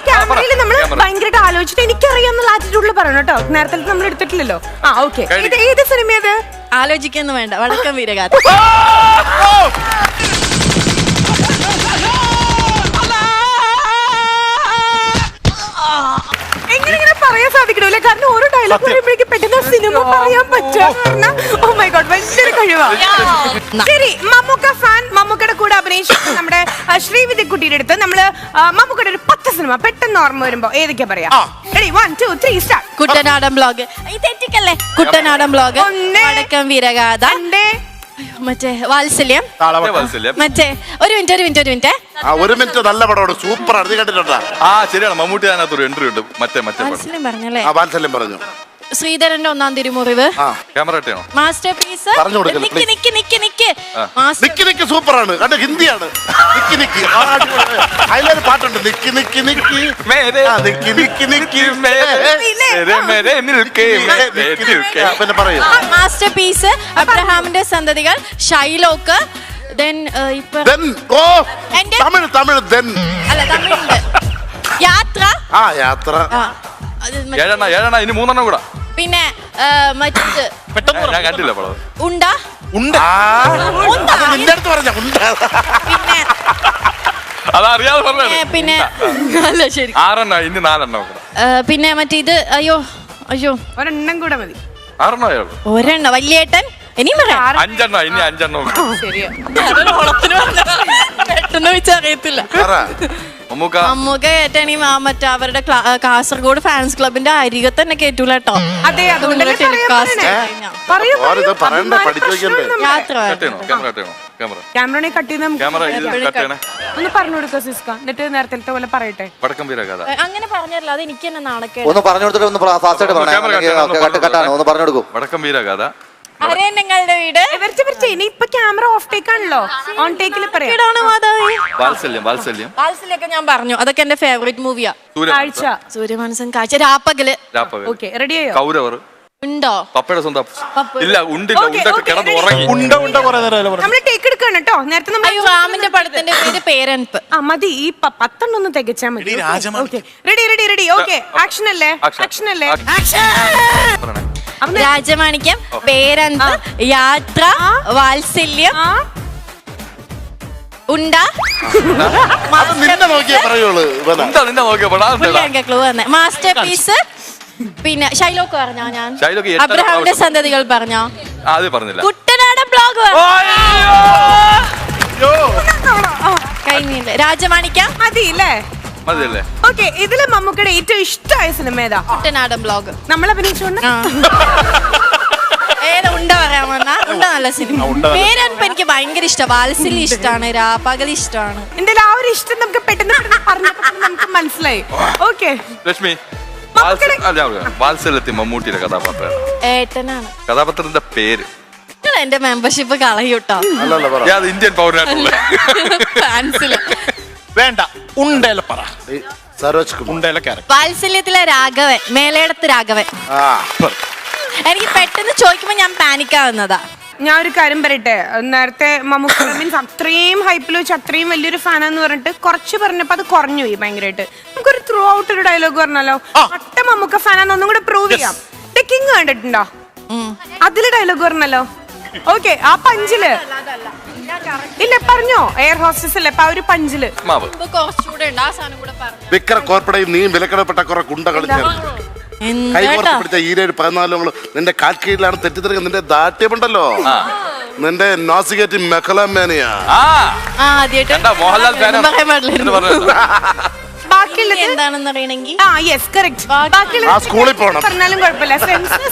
ക്യാമറയിൽ നമ്മൾ ഭയങ്കരമായിട്ട് ആലോചിച്ചിട്ട് എനിക്കറിയാന്നുള്ള ആറ്റിറ്റ്യൂഡിൽ പറയണം കേട്ടോ. നേരത്തെ നമ്മൾ എടുത്തിട്ടില്ലല്ലോ. ആ ഓക്കെ, ഇത് ഏത് സിനിമയത്? ആലോചിക്കൊന്നും വേണ്ട, വടക്കം വീരഗാഥ. എങ്ങനെ പറയാൻ സാധിക്കണല്ലേ? കാരണം ഓരോ ഡയലോഗ് പറയുമ്പോഴേക്കും പെട്ടെന്ന് സിനിമ പറയാൻ പറ്റുക. ഓ മൈ ഗോഡ്, വലിയൊരു കഴിവാണ്. ശരി, മമ്മൂക്ക ഫാൻ, മമ്മൂക്കയുടെ കൂടെ അഭിനയിച്ചു നമ്മുടെ ശ്രീവിദ്യക്കുട്ടിയുടെ അടുത്ത് നമ്മള് മമ്മൂക്കയുടെ ഒരു 10 സിനിമ പെട്ടെന്ന് ഓർമ്മ വരുമ്പോ ഏതൊക്കെയാ പറയാ? Ready, 1 2 3 start. കുട്ടനാടൻ ബ്ലോഗ്. തെറ്റിക്കല്ലേ? കുട്ടനാടൻ ബ്ലോഗ്, വടക്കം വീരഗാഥ, മറ്റേ വാത്സല്യം, മറ്റേ ഒരു മിനിറ്റ് ഒരു മിനിറ്റ്. നല്ല പടമാണ്, സൂപ്പർ ആണ്. നീ കണ്ടിട്ടുണ്ടാ? ആ ശരിയാണ്, മമ്മൂട്ടി അതിനകത്തൊരു എൻട്രി ഉണ്ട്. മറ്റേ വാത്സല്യം പറഞ്ഞല്ലേ? വാത്സല്യം പറഞ്ഞു. ശ്രീധരന്റെ ഒന്നാം തിരുമുറിവ്, ക്യാമറ ഇട്ടേണോ? Masterpiece. പറഞ്ഞു കൊടുക്കല്ലേ, നിക്ക് നിക്ക് സൂപ്പറാണ്. കണ്ട ഹിന്ദിയാണ്. നിക്ക് നിക്ക് അതിലൊരു പാട്ടുണ്ട്. നിക്ക് നിക്ക് നിക്ക് പിന്നെ പറയൂ. മാസ്റ്റർ പീസ്, അബ്രഹാമിന്റെ സന്തതികൾ, ഷൈലോക്ക്, തമിഴ് അല്ല തമിഴുണ്ട്, യാത്ര. യാത്ര. ഏഴെണ്ണ ഇനി 3 കൂടെ. പിന്നെ മറ്റേ ഞാൻ കണ്ടില്ല പടം. ഉണ്ട. നിന്റെ അടുത്ത് പറഞ്ഞ പിന്നെ അതറിയാതെ പറഞ്ഞേ. പിന്നെ അല്ല ശരി, 6 ഇനി 4 കൂടെ. പിന്നെ മറ്റേ ഇത്, അയ്യോ ഒരെണ്ണം കൂടെ മതി. 6 അയാള്. ഒരെണ്ണം വല്യേട്ടൻ. ഇനിയും പറയാം. 5 ഇനി 5 ശരിയാ. പെട്ടെന്ന് വെച്ചറിയത്തില്ല. മമ്മൂക്ക കേട്ടാണി മറ്റേ അവരുടെ കാസർഗോഡ് ഫാൻസ് ക്ലബിന്റെ അരികെ തന്നെ കേറ്റൂല കേട്ടോ. അതെ, അതുകൊണ്ടല്ലേ ടെലികാസ്റ്റ് യാത്ര ക്യാമറ കട്ട് ചെയ്ത് ക്യാമറ ഒന്ന് പറഞ്ഞു കൊടുക്ക സിസ്ക, എന്നിട്ട് നേരത്തെ പോലെ പറയട്ടെ. വടക്കം വീരഗാഥ അങ്ങനെ പറഞ്ഞല്ലോ, അത് എനിക്ക് തന്നെ നാണക്കേട്. ഒന്ന് പറഞ്ഞു കൊടുത്തിട്ട് ഒന്ന് ഫാസ്റ്റ് ആയിട്ട് ഒന്ന് പറഞ്ഞു കൊടുക്കും. വടക്കം വീരഗാഥ. നിങ്ങളുടെ വീട് ഇനിയിപ്പൊ ക്യാമറ ഓഫ് ടേക്ക് ആണല്ലോ, ഓൺ ടേക്കിൽ പറയാം. വാത്സല്യൊക്കെ ഞാൻ പറഞ്ഞു, അതൊക്കെ എന്റെ ഫേവറേറ്റ് മൂവിയാ. കാഴ്ച, സൂര്യമാനസം, കാഴ്ച, രാപ്പകല്. ഓക്കെ, റെഡിയായോ? കൗരവർ ഉണ്ടോ? പപ്പയുടെ സ്വന്തം ഇല്ല, ഉണ്ടില്ല, ഉണ്ടൊക്കെ കിടന്ന് ഉറങ്ങി. നമ്മള് ടേക്ക് എടുക്കാണ് കേട്ടോ. നേരത്തെ റാമിന്റെ പടത്തിന്റെ പേര് പേരൻപ്. മതി, ഈ 10 ഒന്ന് തികച്ചാ മതി. റെഡി. ഓക്കെ, ആക്ഷൻ അല്ലേ? രാജമാണിക്യം, പേരൻപ്, യാത്ര, വാത്സല്യം, ഉണ്ട, ക്ലൂ തന്നെ, മാസ്റ്റർ പീസ്, പിന്നെ ഷൈലോക്ക് പറഞ്ഞോ? ഞാൻ അബ്രഹാമിന്റെ സന്തതികൾ പറഞ്ഞോ? അത് പറഞ്ഞില്ല. കുട്ടനാടൻ ബ്ലോഗ് കഴിഞ്ഞില്ല. രാജമാണിക്യം മതിയില്ലേ? മതിയല്ലേ? ഓക്കെ, ഇതില് മമ്മൂക്കയുടെ ഏറ്റവും ഇഷ്ടമായ സിനിമ ഏതാ? കുട്ടനാടൻ ബ്ലോഗ്. നമ്മൾ അഭിനയിച്ചോണ്ട് ഏതാ? ഉണ്ട പറയാൻ വന്നാ? ഉണ്ട നല്ല സിനിമ. പേരൻപ് എനിക്ക് ഭയങ്കര ഇഷ്ടം. വാത്സല്യം ഇഷ്ടമാണ്, രാപ്പകൽ ഇഷ്ടമാണ്. എന്തായാലും ആ ഒരു ഇഷ്ടം നമുക്ക് പെട്ടെന്ന് പറഞ്ഞപ്പോ നമുക്ക് മനസ്സിലായി. ഓക്കെ, ലക്ഷ്മി, വാത്സല്യത്തിൽ മമ്മൂട്ടിയുടെ കഥാപാത്രം ഏട്ടനാണ്. കഥാപാത്രത്തിന്റെ പേര്? എന്റെ മെമ്പർഷിപ്പ് കളയൂട്ടോ. ഇന്ത്യൻ പൗരനായിട്ടുള്ള ഫാൻസില് വേണ്ട, ഉണ്ടേല പറ. വാത്സല്യത്തിലെ രാഘവൻ, മേലേടത്ത് രാഘവൻ. എനിക്ക് പെട്ടെന്ന് ചോദിക്കുമ്പോ ഞാൻ പാനിക്കാവുന്നതാ. ഞാൻ ഒരു കാര്യം പറയട്ടെ, നേരത്തെ മമ്മൂക്ക മീൻസ് അത്രയും ഹൈപ്പിൽ വെച്ച് അത്രയും വലിയൊരു ഫാനാന്ന് പറഞ്ഞിട്ട് കുറച്ച് പറഞ്ഞപ്പോ അത് കുറഞ്ഞു പോയി ഭയങ്കരമായിട്ട്. നമുക്കൊരു ത്രൂ ഔട്ട് ഒരു ഡയലോഗ് പറഞ്ഞാലോ? ഒറ്റ മമ്മൂക്ക ഫാനാന്ന് ഒന്നും കൂടെ പ്രൂവ് ചെയ്യാം. ദ കിങ് കണ്ടിട്ടുണ്ടോ? അതില് ഡയലോഗ് പറഞ്ഞല്ലോ. ഓക്കെ, ആ പഞ്ചില് ഇല്ല പറഞ്ഞോ, എയർ ഹോസ്റ്റസ് അല്ലേ ആ ഒരു പഞ്ചില് കുറച്ചുകൂടെ ഉണ്ട്, ആ സാധനം കൂടെ പറഞ്ഞു. വിക്ര കോർപ്പടയും നീ വിലക്കടപ്പെട്ട കുറെ കുണ്ട കളിച്ചു കൈകോർത്ത് പിടിച്ച 14 നിന്റെ കാൽക്കീഴിലാണ് തെറ്റിദ്ധരിക്കുക. നിന്റെ ദാട്യമുണ്ടല്ലോ, നിന്റെ നോസിഗേറ്റ് മെക്കലമേനിയ. മോഹൻലാൽ എന്താണെന്ന് അറിയണമെങ്കിൽ സ്കൂളിൽ പോകണം. പറഞ്ഞാലും കുഴപ്പമില്ല,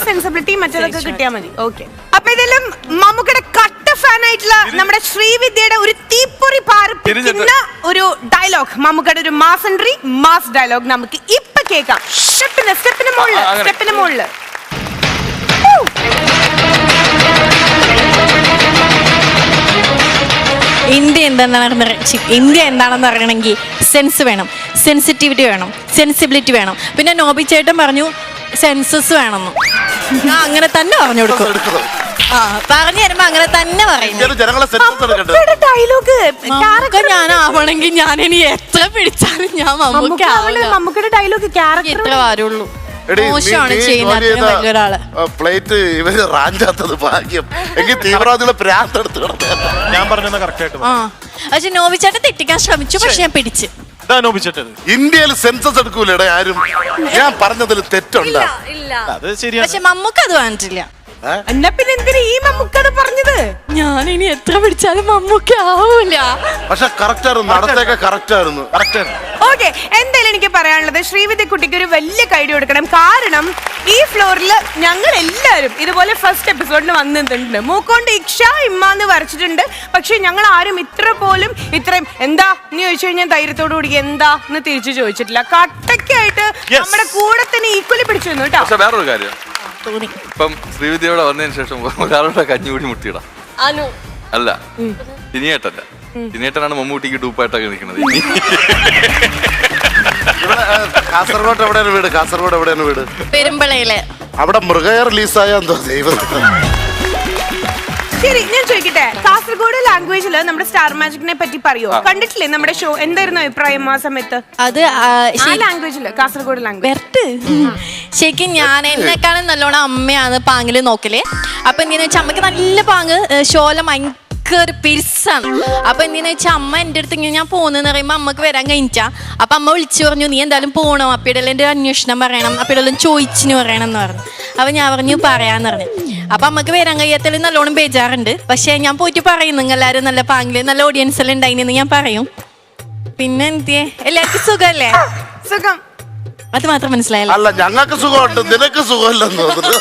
സെൻസിബിലിറ്റി മറ്റേതൊക്കെ കിട്ടിയാൽ മതി. ഓക്കെ, അപ്പൊ ഇതിലും മമ്മൂക്കയുടെ കട്ട ഫാൻ ആയിട്ടുള്ള നമ്മുടെ ശ്രീവിദ്യയുടെ ഒരു തീപ്പൊറി പാർപ്പിക്കുന്ന ഒരു ഡയലോഗ്, മമ്മൂക്കയുടെ ഒരു മാസ് എൻട്രി, മാസ് ഡയലോഗ് നമുക്ക് ഇപ്പൊ കേൾക്കാം. സ്റ്റെപ്പിന് മുകളില് ഇന്ത്യ എന്താണെന്ന് അറിയണമെങ്കിൽ സെൻസ് വേണം, സെൻസിറ്റിവിറ്റി വേണം, സെൻസിബിലിറ്റി വേണം. പിന്നെ നോബി ചേട്ടൻ പറഞ്ഞു സെൻസസ് വേണമെന്ന്. ഞാൻ അങ്ങനെ തന്നെ പറഞ്ഞു കൊടുക്കും. പറഞ്ഞു തരുമ്പോ അങ്ങനെ തന്നെ പറയും. ഡയലോഗ് ഞാനാവണമെങ്കിൽ ഞാൻ ഇനി എത്ര പിടിച്ചാലും ഞാൻ മമ്മൂക്കയുടെ ഡയലോഗ് ക്യാരക്ടർ എത്ര വാരുള്ളൂ. മോശമാണ് ചെയ്യുന്നത് വലിയൊരാള്. പ്ലേറ്റ് ഇവര് റാഞ്ചാത്തത് ഭാഗ്യം. എങ്കിൽ തീവ്രവാദികളെ പ്രാന്തെടുത്ത് ഞാൻ പറഞ്ഞത് കറക്റ്റ് ആയിട്ട് പക്ഷെ നോബിച്ചേട്ടൻ തെറ്റിക്കാൻ ശ്രമിച്ചു, പക്ഷെ ഞാൻ പിടിച്ച്. ഇന്ത്യയിൽ സെൻസസ് എടുക്കൂലേ ആരും? ഞാൻ പറഞ്ഞതിൽ തെറ്റുണ്ടോ? അത് ശരിയാണ്. പക്ഷെ മമ്മൂക്ക് അത് വന്നിട്ടില്ല. എന്നാ പിന്നെ എന്തിനാ ഈ മമ്മൂക്കത് പറഞ്ഞത്? ഞാൻ ഇനി എത്ര പിടിച്ചാലും മമ്മൂക്ക ആവൂല. പക്ഷെ കറക്റ്റ് ആയിരുന്നു, നടത്തേക്ക് കറക്റ്റ് ആയിരുന്നു. ഓക്കെ, എന്തായാലും എനിക്ക് പറയാനുള്ളത് ശ്രീവിദ്യ കുട്ടിക്ക് ഒരു വലിയ കൈഡി കൊടുക്കണം. കാരണം ഈ ഫ്ലോറിൽ ഞങ്ങൾ എല്ലാവരും ഇതുപോലെ ഫസ്റ്റ് എപ്പിസോഡിന് വന്നിട്ടുണ്ട്. മൂക്കോണ്ട് ഇക്ഷ ഇമ്മാന്ന് വരച്ചിട്ടുണ്ട്. പക്ഷെ ഞങ്ങൾ ആരും ഇത്രയും എന്താ എന്ന് ചോദിച്ചു കഴിഞ്ഞാൽ ധൈര്യത്തോടു കൂടി എന്താ എന്ന് തിരിച്ചു ചോദിച്ചിട്ടില്ല. കട്ടക്കായിട്ട് നമ്മുടെ കൂടെ തന്നെ ഈക്വലി പിടിച്ചു നിന്നു കേട്ടോ. പക്ഷെ വേറൊരു കാര്യം, ഇപ്പം ശ്രീവിദ്യയോടെ വന്നതിന് ശേഷം ഒരാളുടെ കഞ്ഞികൂടി മുട്ടിയിടാം. അല്ല, ഇനിയേട്ടല്ല, ഇനിയേട്ടനാണ് മമ്മൂട്ടിക്ക് ഡൂപ്പായിട്ടൊക്കെ നിൽക്കുന്നത്. കാസർഗോഡ് എവിടെയാണ് വീട്? കാസർഗോഡ് എവിടെയാണ് വീട്? പെരുമ്പളയില്. അവിടെ മൃഗയ റിലീസായ എന്തോ ദൈവം. ശരി, ഞാൻ ചോദിക്കട്ടെ, കാസർഗോഡ് ലാംഗ്വേജിൽ നമ്മുടെ സ്റ്റാർ മാജിക്കിനെ പറ്റി പറയോ? കണ്ടിട്ടില്ലേ നമ്മുടെ ഷോ? എന്തായിരുന്നു അഭിപ്രായം ആ സമയത്ത്? അത് ലാംഗ്വേജില്, കാസർഗോഡ് ലാംഗ്വേജ്. ശരിക്കും ഞാൻ എന്നെക്കാളും നല്ലോണം അമ്മയാണ് പാങ്ങില് നോക്കല്. അപ്പൊ എന്തിനാ വെച്ചാൽ അമ്മക്ക് നല്ല പാങ്ങ് ഷോല ഭയങ്കര പിരിസാണ്. അപ്പൊ എന്തിനാ വെച്ചാൽ അമ്മ എൻ്റെ അടുത്ത് ഇങ്ങനെ ഞാൻ പോകുന്നതെന്ന് പറയുമ്പോൾ അമ്മക്ക് വരാൻ കഴിഞ്ഞാ. അപ്പൊ അമ്മ വിളിച്ചു പറഞ്ഞു, നീ എന്തായാലും പോകണം, അപ്പയുടെ എൻ്റെ അന്വേഷണം പറയണം, അപ്പയുടെ ചോദിച്ചിന് പറയണം എന്ന് പറഞ്ഞു. അപ്പൊ ഞാൻ പറഞ്ഞു പറയാന്ന് പറഞ്ഞു. അപ്പൊ അമ്മക്ക് വരാൻ കഴിയാത്തതിൽ നല്ലോണം ബേജാറുണ്ട്. പക്ഷെ ഞാൻ പോയിട്ട് പറയും, നിങ്ങൾ എല്ലാവരും നല്ല പാങ്ങില് നല്ല ഓഡിയൻസ് എല്ലാം ഉണ്ടായിന്ന് ഞാൻ പറയും. പിന്നെ എന്തിയെ, എല്ലാവർക്കും സുഖമല്ലേ? സുഖം. അത് മാത്രം മനസ്സിലായല്ലോ. അല്ല, ഞങ്ങൾക്ക് സുഖമുണ്ട്, നിനക്ക് സുഖമല്ലെന്ന് തോന്നുന്നു.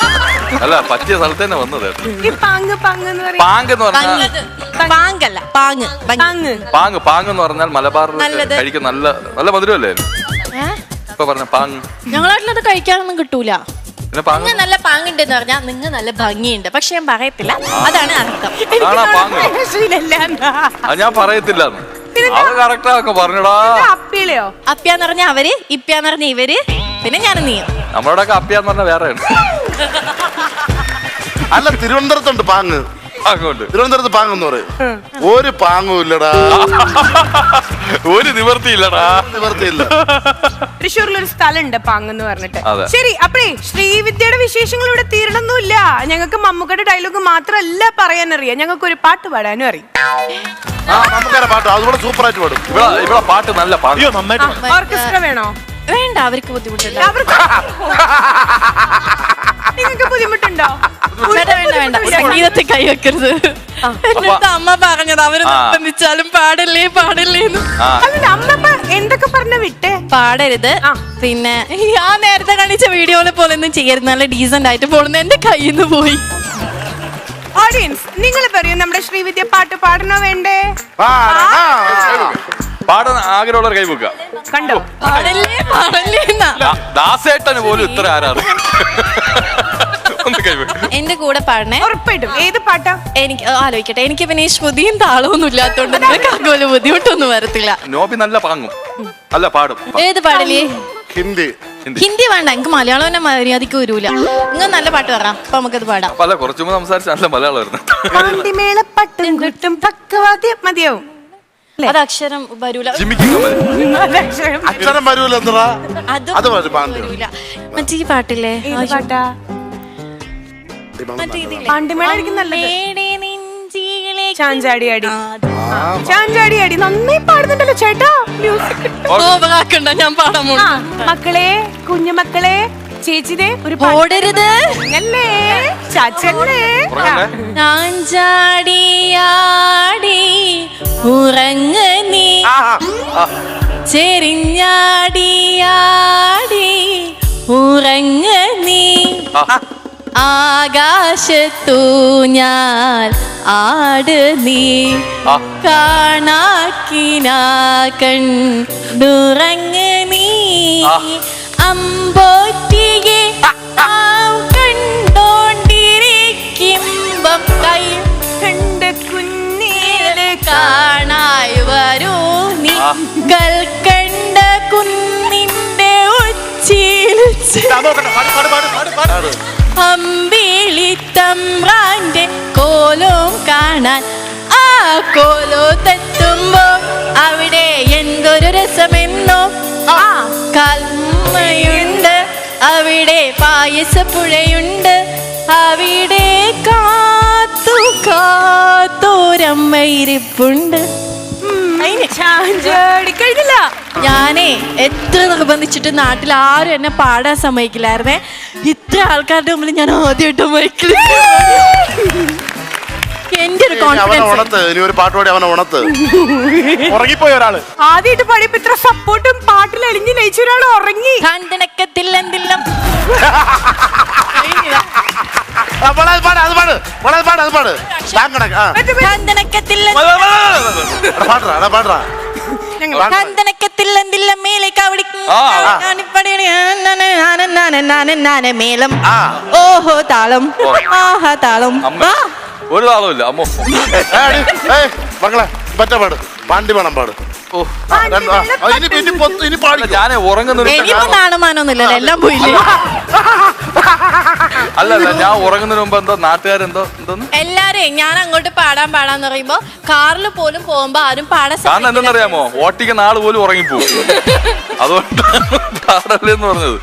അല്ല, പറ്റിയ സ്ഥലത്ത് തന്നെ വന്നത്. ഈ പാങ്ങ് പാങ്ങ് എന്ന് പറയുന്നത് പാങ്ക് എന്ന് പറഞ്ഞാൽ പാങ്ങല്ല, പാങ്ങ് പാങ്ങ് പാങ്ങ് എന്ന് പറഞ്ഞാൽ മലബാറിൽ കഴിക്കുന്ന നല്ല നല്ല മധുരമല്ലേ? ഇപ്പൊ പറഞ്ഞ പാങ്ങ് ഞങ്ങളാട്ടിലത് കഴിക്കാനൊന്നും കിട്ടൂല. പാങ്ങ് നല്ല പാങ്ങുണ്ടെന്ന് പറഞ്ഞാൽ നിങ്ങൾ നല്ല ഭംഗിയുണ്ട്, പക്ഷെ ഞാൻ പറയത്തില്ല, അതാണ് അർത്ഥം. ഞാൻ പറയത്തില്ല, അത് കറക്റ്റാ പറഞ്ഞടാ. അപ്പിളയോ? അപ്പ്യാന്ന് പറഞ്ഞ അവര്, ഇപ്പ്യാന്ന് പറഞ്ഞ ഇവര്, പിന്നെ ഞാനും നീയും. നമ്മളോടൊക്കെ അപ്പിയാന്ന് പറഞ്ഞ വേറെ. അല്ല, തിരുവനന്തപുരത്തുണ്ട് പാങ്ങ്. തിരുവനന്തപുരത്ത് പാങ്ങെന്ന് പറയും. ഒരു പാങ്ങും ഇല്ലടാ, ഒരു നിവർത്തിയില്ലടാ, നിവർത്തിയില്ല. തൃശ്ശൂരിലൊരു സ്ഥലമുണ്ട് പാങ്ങ് എന്ന് പറഞ്ഞിട്ട്. ശരി, അപ്പഴേ ശ്രീവിദ്യയുടെ വിശേഷങ്ങൾ ഇവിടെ തീരണമൊന്നുമില്ല. ഞങ്ങൾക്ക് മമ്മൂക്കയുടെ ഡയലോഗ് മാത്രമല്ല പറയാനറിയാം, ഞങ്ങൾക്ക് ഒരു പാട്ട് പാടാനും അറിയാം. മമ്മൂക്കയുടെ പാട്ട് അതുകൂടെ സൂപ്പറായിട്ട് പാടും. ഇവിടെ പാട്ട് നല്ല പാട്ട്. ഓർക്കസ്ട്ര വേണോ? വേണ്ട, അവർക്ക് ബുദ്ധിമുട്ടില്ല. നിങ്ങൾക്ക് ബുദ്ധിമുട്ടുണ്ടോ? വേണ്ട വേണ്ട, സംഗീതത്തെ കൈവെക്കരുത്. എന്നിട്ട് അമ്മ പറഞ്ഞത് അവര് നിർബന്ധിച്ചാലും പാടല്ലേ പാടല്ലേന്ന്. അമ്മ എന്തൊക്കെ പറഞ്ഞ വിട്ടേ? പാടരുത്, പിന്നെ ഞാൻ നേരത്തെ കാണിച്ച വീഡിയോയിലെ പോലെ ഒന്നും ചെയ്യരുത്, നല്ല ഡീസന്റ് ആയിട്ട് പോകുന്നത് എന്റെ കയ്യിൽ നിന്ന് പോയി. ഓഡിയൻസ്, നിങ്ങൾ പറയൂ, നമ്മുടെ ശ്രീവിദ്യ പാട്ട് പാടണോ വേണ്ടേ? പാടാൻ ആഗ്രഹമുള്ളവർ കൈവെക്കുക. കണ്ടോ? പാടല്ലേ പാടല്ലേ. ദാസേട്ടന് പോലും ഇത്ര ആരാണ്. എന്റെ കൂടെ പാടണേ. ഉറപ്പായിട്ടും. ഏത് പാട്ടാ? എനിക്ക് ആലോചിക്കട്ടെ. എനിക്ക് പിന്നെ ഈ ശ്രുതിയും താളവും ഒന്നും ഇല്ലാത്തോണ്ട് നിങ്ങൾക്ക് അതുപോലെ ബുദ്ധിമുട്ടൊന്നും വരത്തില്ല. നോബി നല്ല പാങ്ങും അല്ല പാടും. ഏത് പാടലേ? ഹിന്ദി. ഹിന്ദി വേണ്ട, എനിക്ക് മലയാളം തന്നെ മര്യാദക്ക് വരൂല. നിങ്ങൾ നല്ല പാട്ട് പറ, അപ്പൊ നമുക്കത് പാടാം. പല കുറച്ചുമ്പോ സംസാരിച്ച നല്ല മലയാളമായിരുന്നു. മതിയാവും. അത് അക്ഷരം വരൂല. അക്ഷരം വരൂല. അത് വരൂല. മറ്റേ ഈ പാട്ടില്ലേ, ചാഞ്ചാടിയാടി നന്നായി പാടുന്നുണ്ടല്ലോ ചേട്ടാ. ഞാൻ പാടാൻ പോകുന്നു. മക്കളെ, കുഞ്ഞു മക്കളെ, ചേച്ചിതേ ഒരു ഓടരുത് അല്ലേ ചാച്ചല്ലേ. ചാഞ്ചാടിയാടി ഉറങ്ങ നീ, ചെരിഞ്ഞാടിയാടി ഉറങ്ങ നീ, ആകാശത്തു ഞാൻ ആട് നീ, കാണാക്കിനാ കണ്ടുറങ്ങ നീ, അമ്പോറ്റിയെ കണ്ടോണ്ടിരിക്കുമ്പം കൈ കണ്ട് കുഞ്ഞില് കാണ അമ്പിളിത്തമ്പ്രാന്റെ കോലവും കാണാൻ ആ കോലോ തെത്തുമ്പോ അവിടെ എന്തൊരു രസമെന്നോ ആ കൽമയുണ്ട് അവിടെ പായസപ്പുഴയുണ്ട് അവിടെ കാത്തു കാത്തോരമ്മയിരിപ്പുണ്ട്. കഴിഞ്ഞില്ല. ഞാനേ എത്ര നിർബന്ധിച്ചിട്ട് നാട്ടിൽ ആരും എന്നെ പാടാൻ സമ്മതിക്കില്ലായിരുന്നേ. ഇത്ര ആൾക്കാരുടെ മുമ്പിൽ ഞാൻ ആദ്യമായിട്ട് മൈക്കിൽ എന്റെ ഒരു കോൺഫിഡൻസ്. ഇനി ഒരു പാട്ട് പാടി അവനെ ഉണത്ത്. ഉറങ്ങിപ്പോയ ഒരാള് ആദ്യമായിട്ട് പാടിയപ്പോ ഇത്ര സപ്പോർട്ടും പാട്ടിൽ അലിഞ്ഞ് ലയിച്ച ഒരാൾ ഉറങ്ങി. കണ്ടിണക്കത്തില്ലെന്തില്ലം കന്തനക്കത്തില്ലെന്തില്ലം മേലെ മേലം ഓഹോ താളം ആഹാ താളം. ഒരു താളമില്ല അമ്മോ. മക്കളെ പറ്റ പാട് പാണ്ടി വേണം പാട്. ഞാൻ ഉറങ്ങുന്ന ഇനിയിപ്പോ നാണമാനൊന്നുമില്ലല്ലോ, എല്ലാം പോയില്ലേ. അല്ലല്ല ഞാൻ ഉറങ്ങുന്നതിന് മുമ്പ് എന്തോ നാട്ടുകാരെന്തോ എന്തോന്ന് എല്ലാരും ഞാൻ അങ്ങോട്ട് പാടാന്ന് പറയുമ്പോ കാറിൽ പോലും പോകുമ്പോ ആരും പാടാൻ കാരണം എന്തെന്നറിയാമോ, ഓട്ടിക്കുന്ന ആള് പോലും ഉറങ്ങിപ്പോവും. അതുകൊണ്ടാണ് പാടല്ലേന്ന് പറഞ്ഞത്.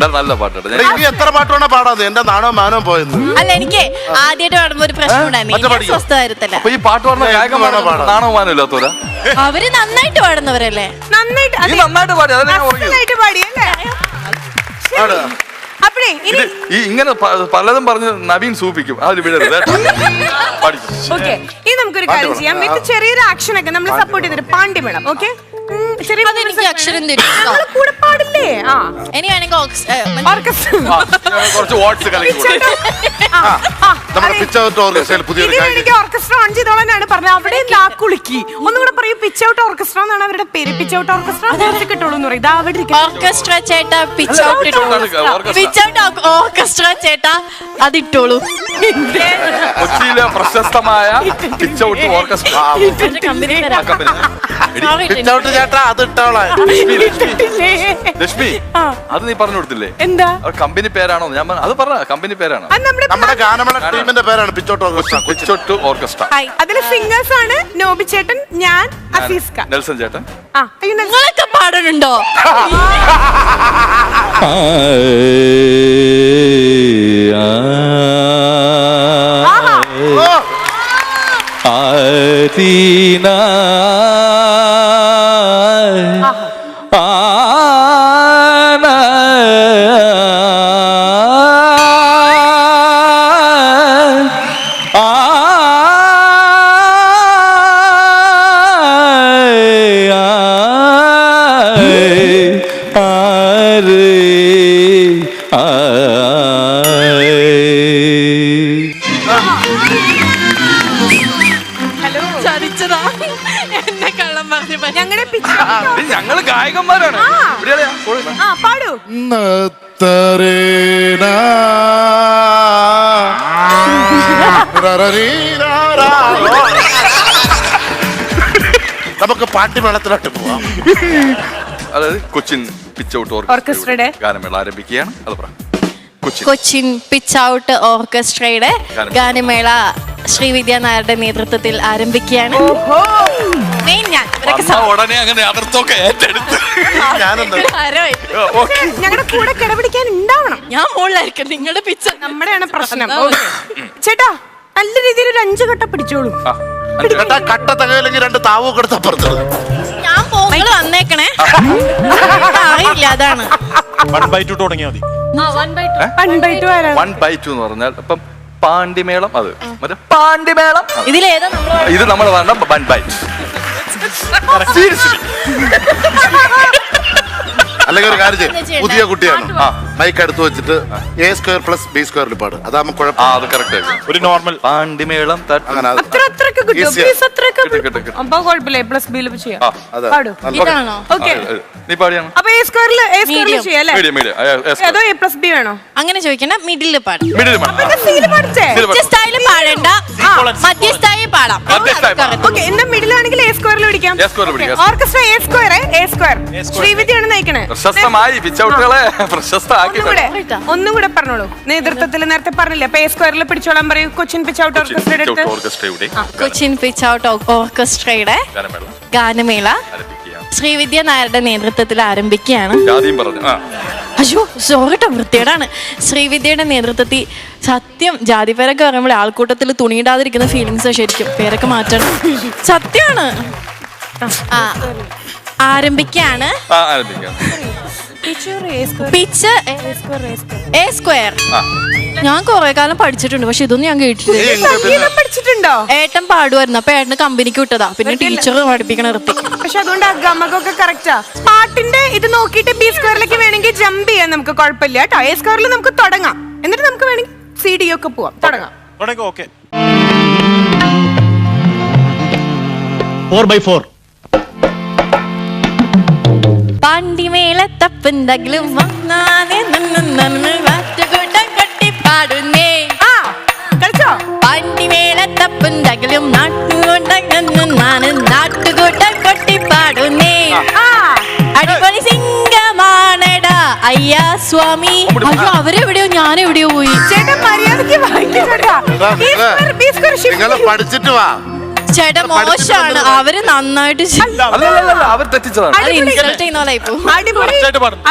നല്ല പാട്ടാണ്. ഇനി എത്ര പാട്ട് വേണേ പാടാതെ എന്റെ നാണോ മാനോ പോയെന്ന്. അല്ല എനിക്ക് ആദ്യമായിട്ട് പാടുമ്പോ ഒരു പ്രശ്നം ഉണ്ടായിരുന്നു, സ്വസ്ഥമായിരുന്നില്ല. അപ്പൊ ഈ പാട്ട് പാടുന്ന ഗായകന്മാരാണോ നാണോ മാനോ ഇല്ലാത്തവരാ? അവര് നന്നായിട്ട് പാടുന്നവരല്ലേ. നന്നായിട്ട് പാടി അതല്ലേ പാടിയല്ലേ. അപ്പഴേ ഈ ഇങ്ങനെ പലതും പറഞ്ഞ് നവീൻ സൂപ്പിക്കും. അതിൽ വിടരുത്. ഓക്കെ, ഇനി നമുക്കൊരു കാര്യം ചെയ്യാം. ഇത് ചെറിയൊരു ആക്ഷൻ ഒക്കെ നമ്മൾ സപ്പോർട്ട് ചെയ്തിട്ട് പാണ്ടി വേണം. ഓക്കെ, എനിക്ക് അക്ഷരം കൂടെ പാടില്ലേ? ആ ഇനി വേണമെങ്കിൽ കുറച്ച് വാട്സ് ഓർക്കസ്ട്ര ഓൺ ചെയ്തോളാനാണ് പറഞ്ഞത്. അവിടെ കുളുക്കി ഒന്നും കൂടെ പറയും. പിച്ച് ഔട്ട് ഓർക്കസ്ട്ര എന്നാണ് അവരുടെ പേര്. പിച്ച് ഔട്ട് ഓർക്കസ്ട്ര കിട്ടുള്ളൂ എന്ന് പറയും. അവിടെ ഓർക്കസ്ട്ര ചേട്ടാ പിച്ച് ഔട്ട് ഓർക്കസ്ട്ര ചേട്ടാ അതിട്ടോളൂ. കൊച്ചിയിലെ പ്രശസ്തമായ പിച്ച് ഔട്ട് ഓർക്കസ്ട്ര. ചേട്ടാ അത് ലക്ഷ്മി, അത് നീ പറഞ്ഞു കൊടുത്തില്ലേ? എന്താ കമ്പനി പേരാണോ? ഞാൻ അത് പറഞ്ഞ കമ്പനി പേരാണ്. നമ്മുടെ ഗാനമേള ടീമിന്റെ പേരാണ് പിച്ചോട്ട് ഓർക്കസ്ട്ര. അതിലെ സിംഗേഴ്സ് ആണ് നോബി ചേട്ടൻ, ഞാൻ, അസീസ്ക, നെൽസൺ ചേട്ടൻ. നിങ്ങളൊക്കെ പാടുന്നുണ്ടോ? ഞങ്ങള് ഗായകന്മാരാണ്. പാടൂ. നമുക്ക് പാട്ടിമേളത്തിലോട്ട് പോവാം. അതായത് കൊച്ചിൻ പിച്ച് ഔട്ട് ഓർക്കസ്ട്രയുടെ ഗാനമേള ആരംഭിക്കുകയാണ്. അത് പറ. കൊച്ചിൻ പിച്ച് ഔട്ട് ഓർക്കസ്ട്രയുടെ ഗാനമേള ശ്രീവിദ്യ നായരുടെ നേതൃത്വത്തിൽ ആരംഭിക്കുകയാണ്. ഉടനെ അങ്ങനെ അതിർത്തൊക്കെ ഏറ്റെടുത്ത് ഞങ്ങളുടെ കൂടെ കിടപിടിക്കാൻ ഉണ്ടാവണം. ഞാൻ മുകളിലായിരിക്കും, നിങ്ങളുടെ പിച്ച് നമ്മുടെയാണ് പ്രശ്നം. ചേട്ടാ നല്ല രീതിയിൽ ഒരു 5 കട്ട പിടിച്ചോളൂ. കട്ട തകയില്ലെങ്കിൽ 2 താവോ കൊടുത്തപ്പുറത്ത് ഞാൻ പോകുമ്പോൾ വന്നേക്കണേ. അറിയില്ല, അതാണ് 1/2 തുടങ്ങിയാൽ മതി. 1/2 എന്ന് പറഞ്ഞാൽ ഇപ്പം പാണ്ടിമേളം. അത് മറ്റേ പാണ്ടിമേളം. ഇതിലേതാ ഇത് നമ്മൾ പറഞ്ഞ 1/2. അല്ലെങ്കിൽ ഒരു കാര്യം ചെയ്യും, പുതിയ കുട്ടിയാണ് മൈക്ക് എടുത്ത് വെച്ചിട്ട് A² + B² പാട്. അതാകുമ്പോ കുഴപ്പം. ഒരു നോർമൽ പാണ്ടിമേളം അങ്ങനെ നീ പാടിയാണോ? അങ്ങനെ ചോദിക്കണ്ട, മിഡിൽ പാടും. മിഡിൽ സ്റ്റൈല് പാടണ്ട, മധ്യസ്ഥായി പാടാം. ഓക്കെ, എന്താ മിഡിലാണെങ്കിൽ എ സ്ക്വയറിൽ പിടിക്കാം. A square ൽ പിടിക്കാം. Orchestra A square, A square. ശ്രീവിദ്യയാണ് നയിക്കണേ. പ്രശസ്തമായി പിച്ചൗട്ടുകളെ പ്രശസ്തമാക്കി ഒന്നും കൂടെ പറഞ്ഞോളൂ. നേതൃത്വത്തിൽ നേരത്തെ പറഞ്ഞില്ല, അപ്പൊ എ സ്ക്വയറിൽ പിടിച്ചോളാൻ പറയൂ. കൊച്ചിൻ പിച്ച് ഔട്ട് ഓർക്കസ്ട്രയുടെ അടുത്ത് കൊച്ചിൻ പിച്ച് ഔട്ട് ഓർക്കസ്ട്രയുടെ ഗാനമേള ശ്രീവിദ്യ നായരുടെ നേതൃത്വത്തിൽ ആരംഭിക്കുകയാണ്. അയ്യോ സോറിട്ടോ, വൃത്തികേടാണ്. ശ്രീവിദ്യയുടെ നേതൃത്വത്തിൽ സത്യം ജാതിപേരൊക്കെ പറയുമ്പോൾ ആൾക്കൂട്ടത്തിൽ തുണിയിടാതിരിക്കുന്ന ഫീലിങ്സ് ശരിക്കും പേരൊക്കെ മാറ്റണം. സത്യമാണ്. ആരംഭിക്കുകയാണ്. Pitch A square. ഞാൻ കുറെ കാലം പഠിച്ചിട്ടുണ്ട്, പക്ഷെ ഇതൊന്നും ഞാൻ കേട്ടിട്ടില്ല. പഠിച്ചിട്ടുണ്ടോ? ഏട്ടൻ പാടുമായിരുന്നു, അപ്പൊ ഏട്ടന് കമ്പനിക്ക് വിട്ടതാ. പിന്നെ ടീച്ചർ പഠിപ്പിക്കണ നിർത്തി. പക്ഷെ അതുകൊണ്ട് ഗമകൊക്കെ കറക്റ്റാ. പാട്ടിന്റെ ഇത് നോക്കിയിട്ട് ബി സ്ക്വയറിലേക്ക് വേണമെങ്കിൽ ജമ്പ് ചെയ്യാൻ നമുക്ക് കുഴപ്പമില്ല കേട്ടോ. എ സ്ക്വയറിൽ നമുക്ക് തുടങ്ങാം, എന്നിട്ട് നമുക്ക് വേണമെങ്കിൽ സി ഡി ഒക്കെ പോവാം. തുടങ്ങാം. 4x4 പാണ്ടിമേളത്തപ്പുന്തകിലും കൊട്ടിപ്പാടുന്നേ. പാണ്ടിമേളത്തപ്പുന്തകിലും നാട്ടുകൂട്ടം കൊട്ടിപ്പാടുന്നേ. അടിപൊളി സിംഗമാണടാ അയ്യാ സ്വാമി. അയ്യോ അവരെവിടെയോ ഞാനെവിടെയോ പോയി. ചേട്ടാ മര്യാദയ്ക്ക് പഠിച്ചിട്ട് വാ. ചേട്ടാ മോശമാണ്, അവര് നന്നായിട്ട്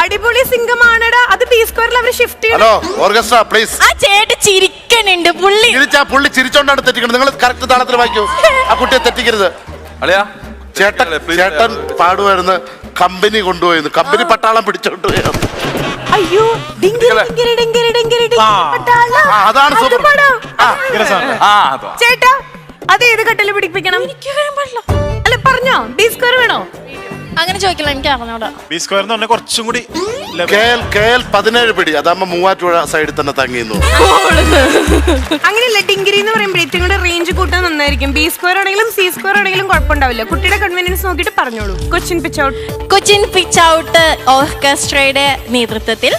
അടിപൊളി സിംഗമാണടാ. അത് ബി സ്ക്വയറിൽ അവർ ഷിഫ്റ്റ് ഹലോ ഓർക്കസ്ട്ര പ്ലീസ്. ആ ചേട്ടൻ ചിരിക്കണുണ്ട്. പുള്ളി പുള്ളി ചിരിച്ചോണ്ടാണ് തെറ്റിക്കുന്നത്. നിങ്ങൾ കറക്റ്റ് താളത്തിൽ വായിക്കൂ. ആ കുട്ടിയെ തെറ്റിക്കരുത്. ചേട്ടൻ പാടുമായിരുന്നു, കമ്പനി കൊണ്ടുപോയിരുന്നു. കമ്പനി പട്ടാളം പിടിച്ചോണ്ട് പോയത്. അയ്യോ അതാണ് ചേട്ടാ, അത് ഏത് കട്ടില് പിടിപ്പിക്കണം? അല്ല പറഞ്ഞോ, ബി സ്ക്വയർ വേണോ? അങ്ങനെ ചോദിക്കില്ല, എനിക്ക് അറിഞ്ഞോടാ. ബി സ്ക്വയർ എന്ന് പറഞ്ഞാൽ കുറച്ചും കൂടി KL 17 പിടി. അതാകുമ്പോ മൂവാറ്റുപുഴ സൈഡിൽ തന്നെ തങ്ങിന്നു. അങ്ങനെയല്ല, ഡിങ്കിരി എന്ന് പറയുമ്പോൾ ഏറ്റവും കൂടെ റേഞ്ച് കൂട്ടാൻ നന്നായിരിക്കും. ബി സ്ക്വയർ ആണെങ്കിലും സി സ്ക്വയർ ആണെങ്കിലും കുഴപ്പമുണ്ടാവില്ല. കുട്ടിയുടെ കൺവീനിയൻസ് നോക്കിയിട്ട് പറഞ്ഞോളൂ. Cochin pitch out. Cochin pitch out ഓർക്കസ്ട്രയുടെ നേതൃത്വത്തിൽ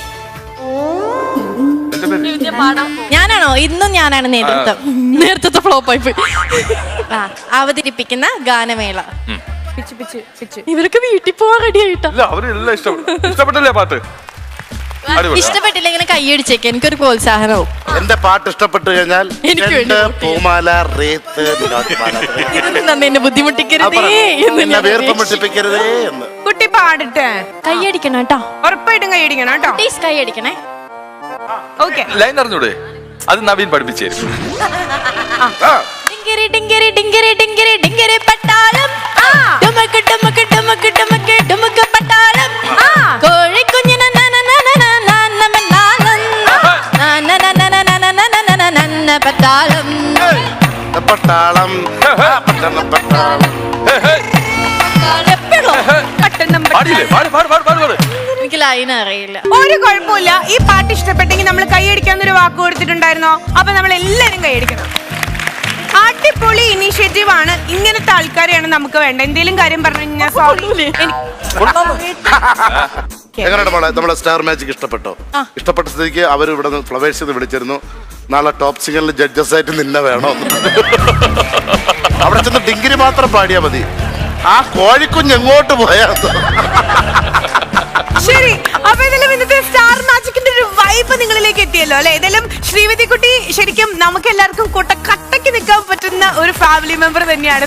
ഞാനാണോ? ഇന്നും ഞാനാണ് നേതൃത്വം ഫ്ലോപ്പായി പോയി. അവതരിപ്പിക്കുന്ന ഗാനമേള. ഇവരൊക്കെ വീട്ടിൽ പോവാൻ റെഡി ആയിട്ടാ. ഇഷ്ടപ്പെട്ടില്ലേ പാട്ട്? ഇഷ്ടപ്പെട്ടില്ലെങ്കിൽ കൈയടിച്ചേക്ക്, എനിക്കൊരു പ്രോത്സാഹനവും. എന്റെ പാട്ട് ഇഷ്ടപ്പെട്ടു കഴിഞ്ഞാൽ എന്നെ ബുദ്ധിമുട്ടിക്കരുതേ, കുട്ടി പാടട്ടെ. കൈയടിക്കണം കേട്ടോ, ഉറപ്പായിട്ടും കൈയടിക്കണം കേട്ടോ. പ്ലീസ് കൈയടിക്കണേ. ഓക്കെ, ലൈൻ അറിഞ്ഞൂടെ? അത് നവീൻ പഠിപ്പിച്ചു തരും. ഡിങ്കിരി ഡിങ്കിരി ഡിങ്കിരി ഡിങ്കിരി ഡിങ്കിരി പട്ടാളം, ഡുമക്ക് ഡുമക്ക് ഡുമക്ക് ഡുമക്ക് ഡുമക്ക് പട്ടാളം, കോഴിക്കുഞ്ഞിന പട്ടാളം പട്ടാളം പട്ടാളം. എനിക്ക് ലൈൻ അറിയില്ല. ഒരു കുഴപ്പമില്ല. ഈ പാട്ട് ഇഷ്ടപ്പെട്ടെങ്കിൽ നമ്മൾ കൈയടിക്കാന്നൊരു വാക്ക് കൊടുത്തിട്ടുണ്ടായിരുന്നോ? അപ്പൊ നമ്മൾ എല്ലാരും കൈയടിക്കണം. അടിപൊളി ഇനീഷ്യേറ്റീവ് ആണ്. ഇങ്ങനത്തെ ആൾക്കാരെയാണ് നമുക്ക് വേണ്ട. എന്തെങ്കിലും കാര്യം പറഞ്ഞു കഴിഞ്ഞാൽ എങ്ങനെയാണ് മോളെ നമ്മളെ സ്റ്റാർ മാജിക് ഇഷ്ടപ്പെട്ടോ? ഇഷ്ടപ്പെട്ട സ്ഥിതിക്ക് അവർ ഇവിടെ ഫ്ലവേഴ്സിൽ നിന്ന് വിളിച്ചിരുന്നു. നാളെ ടോപ്പ് സിംഗറിൽ ജഡ്ജസ് ആയിട്ട് നിന്നെ വേണോ? അവിടെ ചെന്ന് ഡിങ്കിരി മാത്രം പാടിയാ മതി. ആ കോഴിക്കുഞ്ഞ് എങ്ങോട്ട് പോയാ? ശരി, അപ്പൊ ഇതെല്ലാം ഇന്നത്തെ സ്റ്റാർ മാജിക്കിന്റെ ഒരു വൈബ് നിങ്ങളിലേക്ക് എത്തിയല്ലോ അല്ലെ? ഇതെല്ലാം ശ്രീവിദ്യ കുട്ടി ശരിക്കും നമുക്ക് എല്ലാവർക്കും കട്ടയ്ക്ക് നിൽക്കാൻ പറ്റുന്ന ഒരു ഫാമിലി മെമ്പർ തന്നെയാണ്.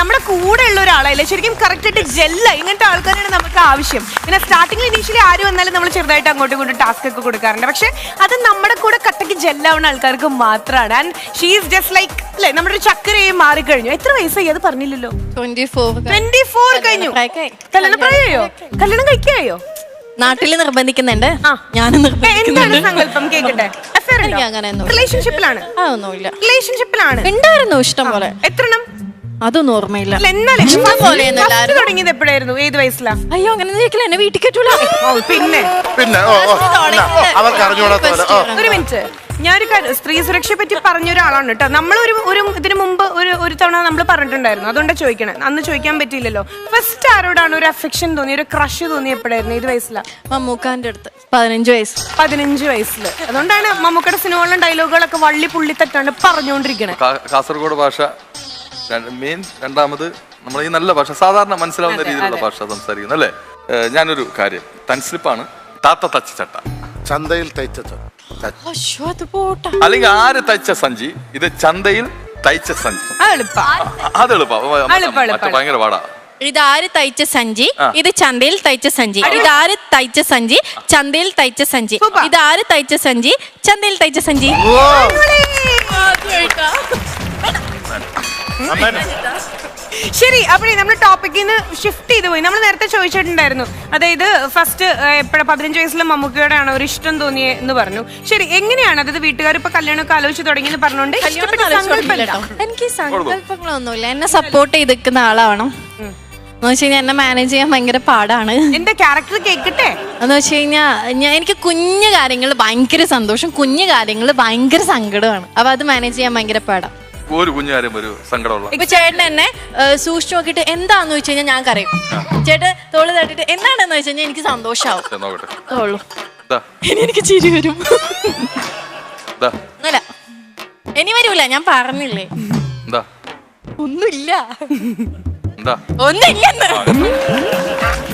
നമ്മുടെ കൂടെ ഉള്ള ഒരാളല്ലേ, ശരിക്കും കറക്റ്റ് ആയിട്ട് ജെല്ല. ഇങ്ങനത്തെ ആൾക്കാരാണ് നമുക്ക് ആവശ്യം. പിന്നെ സ്റ്റാർട്ടിങ്ങിൽ ഇനീഷ്യലി ആര് വന്നാലും നമ്മൾ ചെറുതായിട്ട് അങ്ങോട്ടും ഇങ്ങോട്ടും ടാസ്ക് ഒക്കെ കൊടുക്കാറുണ്ട്. പക്ഷെ അത് നമ്മുടെ കൂടെ കട്ടയ്ക്ക് ജെല്ലാവുന്ന ആൾക്കാർക്ക് മാത്രമാണ്. And she is just like അല്ലെ, നമ്മുടെ ഒരു ചക്കരയെ മാറിക്കഴിഞ്ഞു. എത്ര വയസ്സായി? അത് പറഞ്ഞില്ലല്ലോ. 24 കഴിഞ്ഞു. കല്യാണം പ്രായമായോ? കല്യാണം കഴിക്കായോ? നാട്ടില് നിർബന്ധിക്കുന്നുണ്ട്, ഞാനും എന്താണ് സങ്കല്പം? കേക്കട്ടെ. റിലേഷൻഷിപ്പിലാണ്? അതൊന്നുമില്ല. റിലേഷൻഷിപ്പിലാണ് ഉണ്ടായിരുന്നു ഇഷ്ടം പോലെ. എത്രണ്ണം? അതൊന്നും ഓർമ്മയില്ല. തുടങ്ങിയത് എപ്പോഴായിരുന്നു? ഏത് വയസ്സിലാ? അയ്യോ അങ്ങനെ ചോദിക്കില്ല, എന്നെ വീട്ടിൽ കയറ്റൂല. പിന്നെ അവർക്ക് അറിഞ്ഞൂടാ. ഒരു മിനിറ്റ്, ഞാനൊരു കാര്യം, സ്ത്രീ സുരക്ഷയെ പറ്റി പറഞ്ഞ ഒരാളാണ് കേട്ടോ. നമ്മൾ ഒരു ഇതിനു മുമ്പ് ഒരു തവണ നമ്മൾ പറഞ്ഞിട്ടുണ്ടായിരുന്നു, അതുകൊണ്ട് ചോദിക്കണേ. അന്ന് ചോദിക്കാൻ പറ്റിയില്ലല്ലോ. ഫസ്റ്റ് ആരോടാണ് ഒരു അഫെക്ഷൻ തോന്നി, ഒരു ക്രഷ് തോന്നി എപ്പോഴായിരുന്നു? ഏത് വയസ്സിലാണ്? മമ്മൂക്കാന്റെ അടുത്ത് 15 വയസ്സ്. 15 വയസ്സിൽ. അതുകൊണ്ടാണ് മമ്മൂക്കയുടെ സിനിമകളിലും ഡയലോഗുകളൊക്കെ വള്ളി പുള്ളി തെറ്റാണ്ട് പറഞ്ഞുകൊണ്ടിരിക്കണേ. കാസർഗോഡ് ഭാഷ മെയിൻ, രണ്ടാമത് നമ്മൾ ഈ നല്ല ഭാഷ, സാധാരണ മനസ്സിലാവുന്ന രീതിയിലുള്ള ഭാഷ സംസാരിക്കുന്നു അല്ലേ. ഞാനൊരു കാര്യം, തൻസ്ലിപ്പാണ് താത്ത തച്ച ചട്ട, ചന്തയിൽ തയ്ച്ച അല്ലെങ്കിൽ ആര് തയ്ച്ച സഞ്ചി, ഇത് ചന്തയിൽ തയ്ച്ച സഞ്ചി. അത് എളുപ്പം, ഭയങ്കര പാടാ. ഇതാര് തയ്ച്ച സഞ്ചി, ഇത് ചന്തയിൽ തയ്ച്ച സഞ്ചി. ഇതാര് തയ്ച്ച സഞ്ചി, ചന്തയിൽ തയ്ച്ച സഞ്ചി. ഇതാര് തയ്ച്ച സഞ്ചി, ചന്തയിൽ തയ്ച്ച സഞ്ചി. ശരി, അപ്പോഴേ നമ്മൾ ടോപ്പിക്കിൽ നിന്ന് ഷിഫ്റ്റ് ചെയ്ത് പോയി. നമ്മൾ നേരത്തെ ചോദിച്ചിട്ടുണ്ടായിരുന്നു, അതായത് ഫസ്റ്റ് എപ്പോഴാ 15 വയസ്സിൽ മമ്മൂക്കയോടെ ആണ് ഒരു ഇഷ്ടം തോന്നിയത് എന്ന് പറഞ്ഞു. ശരി, എങ്ങനെയാണ് അതായത് വീട്ടുകാർ ഇപ്പൊ കല്യാണമൊക്കെ ആലോചിച്ച് തുടങ്ങിയെന്ന് പറഞ്ഞോണ്ട് എനിക്ക് സങ്കല്പങ്ങളൊന്നുമില്ല. എന്നെ സപ്പോർട്ട് ചെയ്തിരിക്കുന്ന ആളാവണം എന്ന് വെച്ച് കഴിഞ്ഞാൽ എന്നെ മാനേജ് ചെയ്യാൻ ഭയങ്കര പാടാണ്. എന്റെ ക്യാരക്ടർ കേൾക്കട്ടെ എന്ന് വെച്ച് കഴിഞ്ഞാൽ എനിക്ക് കുഞ്ഞു കാര്യങ്ങൾ ഭയങ്കര സന്തോഷം, കുഞ്ഞു കാര്യങ്ങൾ ഭയങ്കര സങ്കടമാണ്. അപ്പൊ അത് മാനേജ് ചെയ്യാൻ ഭയങ്കര പാടാണ്. ഒരു കുഞ്ഞു കാര്യം ഒരു സങ്കടമുള്ള. ഇപ്പൊ ചേട്ടൻ എന്നെ സൂക്ഷിച്ചു നോക്കിയിട്ട് എന്താന്ന് വെച്ച് കഴിഞ്ഞാൽ ഞാൻ കരയും. ചേട്ടൻ തോള് തട്ടിട്ട് എന്താണെന്ന് വെച്ച് കഴിഞ്ഞാൽ എനിക്ക് സന്തോഷാവും. എനിക്ക് ചിരി വരും. അല്ല ഇനി വരൂല, ഞാൻ പറഞ്ഞില്ലേ ഒന്നുമില്ല.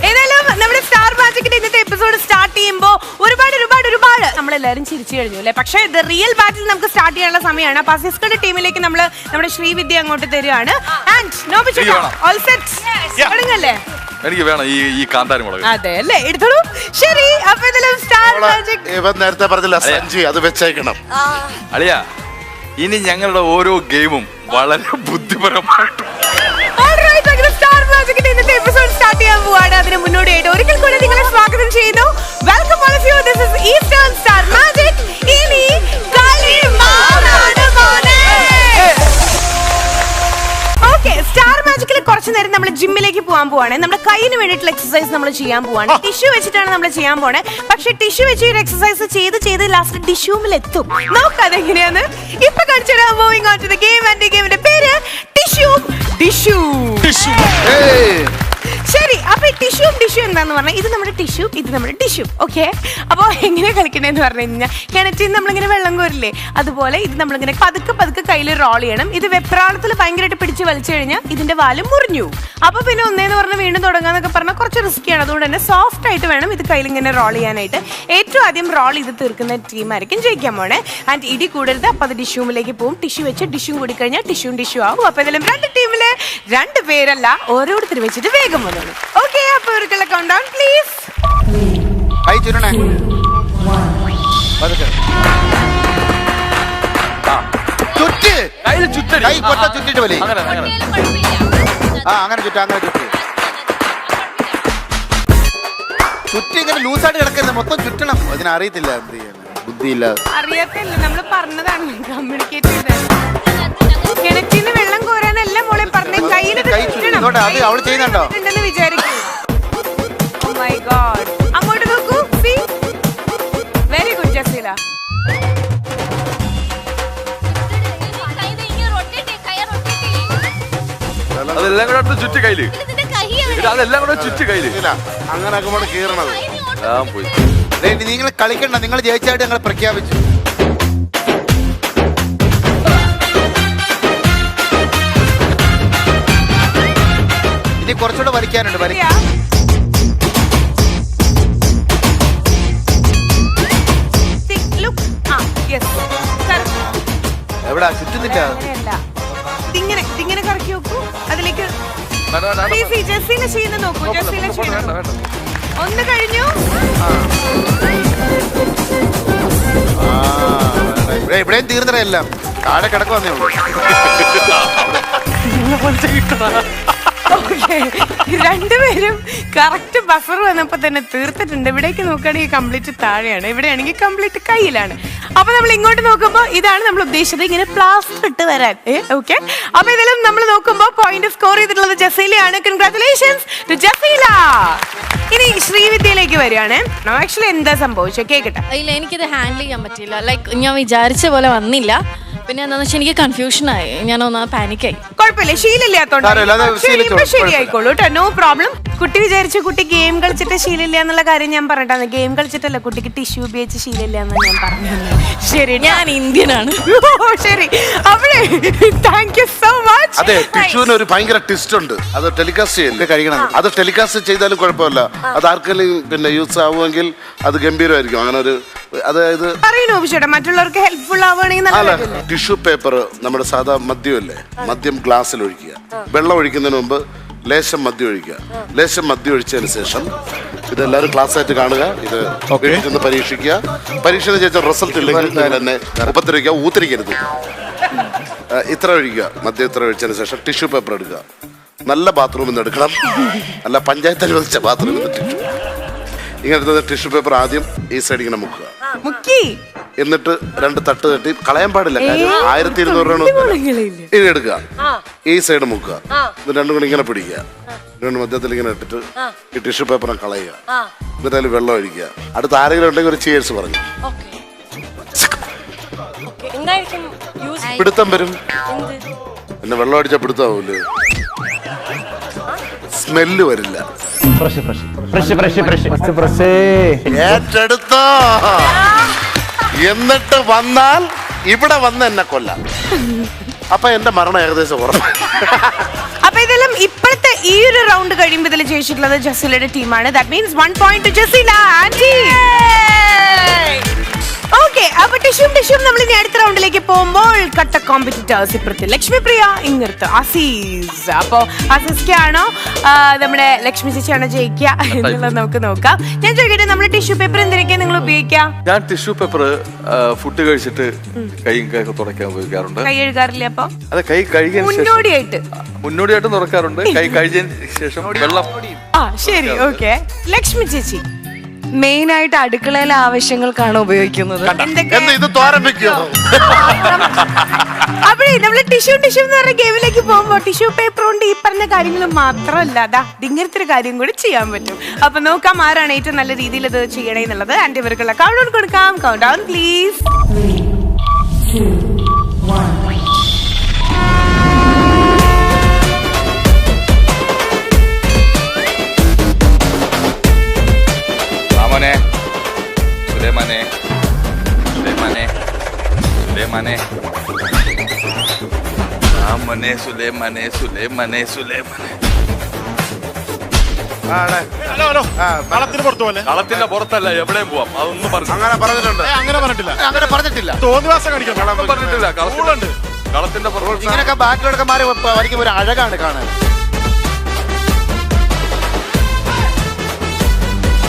ഏതായാലും നമ്മുടെ സ്റ്റാർ മാജിക്കിന്റെ ഇന്നത്തെ എപ്പിസോഡ് സ്റ്റാർട്ട് ചെയ്യുമ്പോൾ ഒരുപാട് നമ്മളെല്ലാരും ചിരിച്ചു കഴിഞ്ഞു അല്ലെ. പക്ഷേ ഇത് റിയൽ ബാറ്റിൽ നമുക്ക് സ്റ്റാർട്ട് ചെയ്യാനുള്ള സമയമാണ്. അപ്പൊ അസിസ്റ്റന്റ് ടീമിലേക്ക് നമ്മൾ നമ്മുടെ ശ്രീവിദ്യ അങ്ങോട്ട് തരികയാണ്. എനിക്ക് വേണം ഈ കാന്താരി മുളക്. അതെ അല്ലേ, എടുത്തോളൂ. ശരി, അപ്പൊ ഇതിലും സ്റ്റാർ മാജിക് നേരത്തെ പറഞ്ഞില്ല സഞ്ചി, അത് വെച്ചേക്കണം. അളിയ, ഇനി ഞങ്ങളുടെ ഓരോ ഗെയിമും വളരെ ബുദ്ധിപരമായിട്ട് സ്റ്റാർ മാജിക്കിന്റെ ഇന്നത്തെ എപ്പിസോഡ് സ്റ്റാർട്ട് ചെയ്യാൻ പോവാണ്. അതിന് മുന്നോടിയായിട്ട് ഒരിക്കൽ കൂടി നിങ്ങളെ സ്വാഗതം ചെയ്യുന്നു. Welcome all of you. This is eastern star magic. ഇനി ഓക്കെ, സ്റ്റാർ മാജിക്കിൽ കുറച്ചു നേരം നമ്മൾ ജിമ്മിലേക്ക് പോകാൻ പോവാണ്. നമ്മുടെ കൈയിന് വേണ്ടിയിട്ടുള്ള എക്സസൈസ് നമ്മൾ ചെയ്യാൻ പോവാണ്. ടിഷ്യൂ വെച്ചിട്ടാണ് നമ്മൾ ചെയ്യാൻ പോണേ. പക്ഷെ ടിഷ്യൂ വെച്ച് ഒരു എക്സസൈസ് ചെയ്ത് ലാസ്റ്റ് ടിഷ്യൂമിൽ എത്തും. നോക്കാം അതെങ്ങനെയാന്ന് ഇപ്പൊ കാണിച്ചു തരാം. Moving on to the game. And ഈ ഗെയിമിന്റെ പേര് ടിഷ്യൂ. ശരി, അപ്പൊ ടിഷ്യൂ എന്താന്ന് പറഞ്ഞാൽ ഇത് നമ്മുടെ ടിഷ്യൂ, ഇത് നമ്മുടെ ടിഷ്യൂ. ഓക്കെ, അപ്പൊ എങ്ങനെ കളിക്കണേന്ന് പറഞ്ഞു കഴിഞ്ഞാൽ കിണറ്റിൽ നിന്ന് നമ്മളിങ്ങനെ വെള്ളം കോരില്ലേ, അതുപോലെ ഇത് നമ്മളിങ്ങനെ പതുക്കെ കയ്യിൽ റോൾ ചെയ്യണം. ഇത് വെപ്രാളത്തിൽ ഭയങ്കരമായിട്ട് പിടിച്ച് വലിച്ചു കഴിഞ്ഞാൽ ഇതിന്റെ വാല് മുറിഞ്ഞു. അപ്പൊ പിന്നെ ഒന്നേന്ന് പറഞ്ഞ് വീണ്ടും തുടങ്ങാന്നൊക്കെ പറഞ്ഞാൽ കുറച്ച് റിസ്ക്കിയാണ്. അതുകൊണ്ട് തന്നെ സോഫ്റ്റ് ആയിട്ട് വേണം ഇത് കയ്യിൽ ഇങ്ങനെ റോൾ ചെയ്യാനായിട്ട്. ഏറ്റവും ആദ്യം റോൾ ചെയ്ത് തീർക്കുന്ന ടീമായിരിക്കും ജയിക്കാൻ പോണേ. ആൻഡ് ഇടി കൂടരുത്, അപ്പൊ അത് ടിഷ്യൂമിലേക്ക് പോകും. ടിഷ്യൂ വെച്ച് ടിഷ്യൂ കൂടി കഴിഞ്ഞാൽ ടിഷ്യൂ ആവും. അപ്പൊ ഇതിലും 2 ടീമില് 2 പേരല്ല, ഓരോരുത്തർ വെച്ചിട്ട് വേഗം വന്നു. ഓക്കെ, അപ്പൊ ഇവർക്കുള്ള കൗണ്ട് ഡൗൺ പ്ലീസ്. ചുറ്റി ഇങ്ങനെ ലൂസായിട്ട് കിടക്കുന്നത് മൊത്തം ചുറ്റണം. അതിനറിയത്തില്ല, എന്ത് ചെയ്യാൻ ബുദ്ധിയില്ല. അറിയത്തില്ല, നമ്മൾ പറഞ്ഞതാണ് കമ്മ്യൂണിക്കേറ്റ് ചെയ്തത്. കിണറ്റിന് വെള്ളം കോരാനല്ല മോളെ പറഞ്ഞേ, കയ്യിൽ അത് അവള് ചെയ്യുന്നുണ്ടോ വിചാരിക്കും. ഓ മൈ ഗോഡ്, അങ്ങോട്ട് നോക്കൂ. Very good Jaseela. അതെല്ലാം കൂടെ ചുറ്റി കയ്യില്, അതെല്ലാം കൂടെ ചുറ്റി കയ്യില് അങ്ങനെ കീറണത് പോയി. നിങ്ങൾ കളിക്കണ്ട, നിങ്ങൾ ജയിച്ചായിട്ട് ഞങ്ങൾ പ്രഖ്യാപിച്ചു. ഇനി കുറച്ചുകൂടെ വലിക്കാനുണ്ട്. എവിടാ ചുറ്റുന്നില്ല, ഇങ്ങനെ കറക്കി നോക്കൂ. അതിലേക്ക് ജസീന ചെയ്യുന്ന നോക്കൂ. ജസീന ചെയ്യുന്ന ഒന്ന് കഴിഞ്ഞു. ഇവിടെയും തീർന്നട എല്ലാം താഴെ കിടക്കുവന്നേ ഉള്ളൂ. Okay. രണ്ടുപേരും കറക്റ്റ് ബസർ വന്നപ്പോ തന്നെ തീർത്തിട്ടുണ്ട്. ഇവിടേക്ക് നോക്കുകയാണെങ്കിൽ കംപ്ലീറ്റ് താഴെയാണ്, ഇവിടെയാണെങ്കിൽ കംപ്ലീറ്റ് കയ്യിലാണ്. അപ്പൊ നമ്മൾ ഇങ്ങോട്ട് നോക്കുമ്പോൾ ഇതാണ് നമ്മൾ ഉദ്ദേശിച്ചത്, ഇങ്ങനെ പ്ലാസ്റ്റർ ഇട്ട് വരാൻ. ഓക്കെ, അപ്പൊ ഇതിലും നമ്മൾ നോക്കുമ്പോൾ പോയിന്റ് സ്കോർ ചെയ്തിട്ടുള്ളത് ജസീലയാണ്. Congratulations to Jaseela. ഇനി ശ്രീവിദ്യയിലേക്ക് വരികയാണ്. ആക്ച്വലി എന്താ സംഭവിച്ചത് കേക്കട്ടെ. ഇല്ല, എനിക്കിത് ഹാൻഡിൽ ചെയ്യാൻ പറ്റിയില്ല. ലൈക്ക് ഞാൻ വിചാരിച്ച പോലെ വന്നില്ല. പിന്നെ എന്താണെന്ന് വെച്ചാൽ എനിക്ക് കൺഫ്യൂഷനായി, ഞാനൊന്ന് പാനിക്കായി. കുഴപ്പമില്ല, ശീലമില്ലാത്തോണ്ട് ശരിയായിക്കോളൂ കേട്ടോ, നോ പ്രോബ്ലം. കുട്ടി വിചാരിച്ചു കുട്ടി ഗെയിം കളിച്ചിട്ട് ശീലമില്ല എന്നുള്ള കാര്യം ഞാൻ പറഞ്ഞിട്ടാണ്. ഗെയിം കളിച്ചിട്ടല്ല, കുട്ടിക്ക് ടിഷ്യൂ ഉപയോഗിച്ച് ശീലമില്ല എന്ന് ഞാൻ പറഞ്ഞു. ശരി, ഞാൻ ഇന്ത്യനാണ്. ശരി, അപ്പോഴേ താങ്ക് യു സോ മച്ച്. അതെ, ടിഷ്യൂവിന് ഒരു ഭയങ്കര ട്വിസ്റ്റ് ഉണ്ട്. അത് ടെലികാസ്റ്റ് ചെയ്യല്ലേ, കഴിക്കണം. അത് ടെലികാസ്റ്റ് ചെയ്താലും കുഴപ്പമില്ല. അത് ആർക്കെങ്കിലും പിന്നെ യൂസ് ആവുമെങ്കിൽ അത് ഗംഭീരമായിരിക്കും. അങ്ങനെ ഒരു അതായത് മറ്റുള്ളവർക്ക് ഹെൽപ്ഫുൾ ആവുകയാണെങ്കിൽ ടിഷ്യൂ പേപ്പർ നമ്മുടെ സാധാ മദ്യമല്ലേ, മദ്യം ഗ്ലാസ്സിൽ ഒഴിക്കുക. വെള്ളം ഒഴിക്കുന്നതിന് മുമ്പ് ലേശം മദ്യം ഒഴിക്കുക. ലേശം മദ്യം ഒഴിച്ചതിന് ശേഷം ഇതെല്ലാവരും ക്ലാസ് ആയിട്ട് കാണുക. ഇത് വീട്ടിൽ പരീക്ഷിക്കുക. പരീക്ഷയിൽ ജയിച്ച റിസൾട്ട് ഇല്ലെങ്കിൽ തന്നെ ഉപദ്രവിക്കുക, ഊത്തിരിക്കരുത്. ഇത്ര ഒഴിക്കുക, മദ്യം ഇത്ര ഒഴിച്ചതിന് ശേഷം ടിഷ്യൂ പേപ്പർ എടുക്കുക. നല്ല ബാത്റൂമിൽ നിന്ന് എടുക്കണം, അല്ല പഞ്ചായത്ത് അനുവദിച്ച ബാത്റൂമിൽ നിന്ന് ടിഷ്യൂ. ഇങ്ങനത്തെ ടിഷ്യൂ പേപ്പർ ആദ്യം ഈ സൈഡ് ഇങ്ങനെ മുക്കുക. എന്നിട്ട് 2 തട്ട് തട്ടി കളയാൻ പാടില്ല. 1200 രൂപ ഇനി എടുക്കുക. ഈ സൈഡ് മുക്കുക. ഇത് രണ്ടും കൂടി ഇങ്ങനെ പിടിക്കുക. രണ്ട് മധ്യത്തിൽ ഇങ്ങനെ ഇട്ടിട്ട് ഈ ടിഷ്യൂ പേപ്പർ കളയുക. എന്നിട്ട് അതിൽ വെള്ളം ഒഴിക്കുക. അടുത്ത് ആരെങ്കിലും ഉണ്ടെങ്കിൽ ഒരു ചിയേഴ്സ് പറഞ്ഞു. പിടുത്തം വരും. പിന്നെ വെള്ളം അടിച്ചാൽ പിടുത്താവൂലേ, സ്മെല്ല് വരില്ല. ഏറ്റെടുത്തോ. എന്നിട്ട് വന്നാൽ ഇവിടെ വന്ന് എന്നെ കൊല്ലാം. അപ്പൊ എന്റെ മരണം ഏകദേശം ഉറപ്പാണ്. അപ്പൊ ഇതെല്ലാം ഇപ്പോഴത്തെ ഈ ഒരു റൗണ്ട് കഴിയുമ്പോൾ ഇതിൽ ജയിച്ചിട്ടുള്ളത് ജസീലയുടെ ടീമാണ്. That means 1 point to Jaseela aunty. Okay, അപ്പൊ ടിഷ്യൂം നമ്മൾ ഇനി അടുത്ത റൗണ്ടിലേക്ക് പോകുമ്പോൾ കട്ട കോമ്പറ്റീറ്റേഴ്സ്. ഇപ്പുറത്ത് ലക്ഷ്മിപ്രിയ, ഇങ്ങനത്തെ അസീസ്. അപ്പൊ അസീസ്ക്കാണോ നമ്മുടെ ലക്ഷ്മി ചേച്ചിയാണോ ജയിക്കുക എന്നുള്ളത് നമുക്ക് നോക്കാം. ഞാൻ ചോദിക്കട്ടെ, നമ്മുടെ ടിഷ്യൂ പേപ്പർ എന്തിനൊക്കെയാണ് നിങ്ങൾ ഉപയോഗിക്കാം? ഞാൻ ടിഷ്യൂ പേപ്പർ ഫുഡ് കഴിച്ചിട്ട് കൈയും കൈയൊക്കെ തുടയ്ക്കാൻ ഉപയോഗിക്കാറുണ്ട്. കൈ കഴുകാറില്ല? അപ്പൊ അതെ, കൈ കഴുകിയ മുന്നോടിയായിട്ട് തുറക്കാറുണ്ട്. കൈ കഴുകിയതിന് ശേഷം വെള്ളം. ശരി, ഓക്കെ. ലക്ഷ്മി ചേച്ചി മെയിൻ ആയിട്ട് അടുക്കളയിലെ ആവശ്യങ്ങൾക്കാണ് ഉപയോഗിക്കുന്നത്. അപ്പോഴേ നമ്മള് ടിഷ്യൂ എന്ന് പറഞ്ഞ ഗെയിമിലേക്ക് പോകുമ്പോ ടിഷ്യൂ പേപ്പർ കൊണ്ട് ഈ പറഞ്ഞ കാര്യങ്ങൾ മാത്രമല്ല, അതാ ഇങ്ങനത്തെ ഒരു കാര്യം കൂടി ചെയ്യാൻ പറ്റും. അപ്പൊ നോക്കാം ആരാണ് ഏറ്റവും നല്ല രീതിയിൽ ഇത് ചെയ്യണേ എന്നുള്ളത്. ആൻഡ് ഇവർക്കുള്ള കൗണ്ട് ഡൗൺ കൊടുക്കാം. Count down please. 3, 2, 1. കളത്തിന്റെ പുറത്തല്ല, എവിടെയും പോവാം. അതൊന്നും അങ്ങനെ പറഞ്ഞിട്ടുണ്ട്. അങ്ങനെ പറഞ്ഞിട്ടില്ല. തോന്നിവാസം കാണിക്കണം. പറഞ്ഞിട്ടില്ല. കളത്തിന്റെ പുറത്ത് ഇങ്ങനെയൊക്കെ ബാക്കിലൊക്കെ മാറി വരയ്ക്കുമ്പോൾ ഒരു അഴകാണ് കാണാൻ.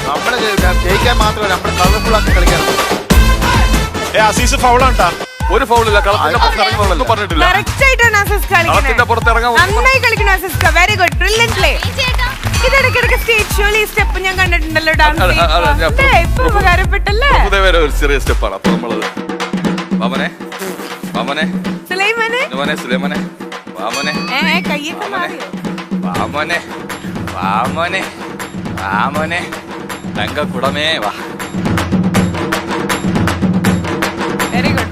നമ്മള് ജയിക്കാൻ മാത്രമല്ല, നമ്മൾ കളർഫുൾ ആക്കി കളിക്കാറുണ്ട്. ഒരു ഫൗളില്ല. കളത്തിന്റെ പറഞ്ഞിട്ടില്ല. കളത്തിന്റെ പുറത്തിറങ്ങാൻ നന്നായി കളിക്കണം അസിസ്ക. Very good, brilliant play. ഇതിടയ്ക്കിടയ്ക്ക് സ്റ്റേജ് ഷോയിൽ ഈ സ്റ്റെപ്പ് ഞാൻ കണ്ടിട്ടുണ്ടല്ലോ. ഡാൻസ് ഇപ്പൊ ഉപകാരപ്പെട്ടല്ലേ? ഒരു ചെറിയ സ്റ്റെപ്പാണ്. അപ്പൊ നമ്മളത് കയ്യൊക്കെ മാറിയോ? തങ്കക്കുടമേ വാ.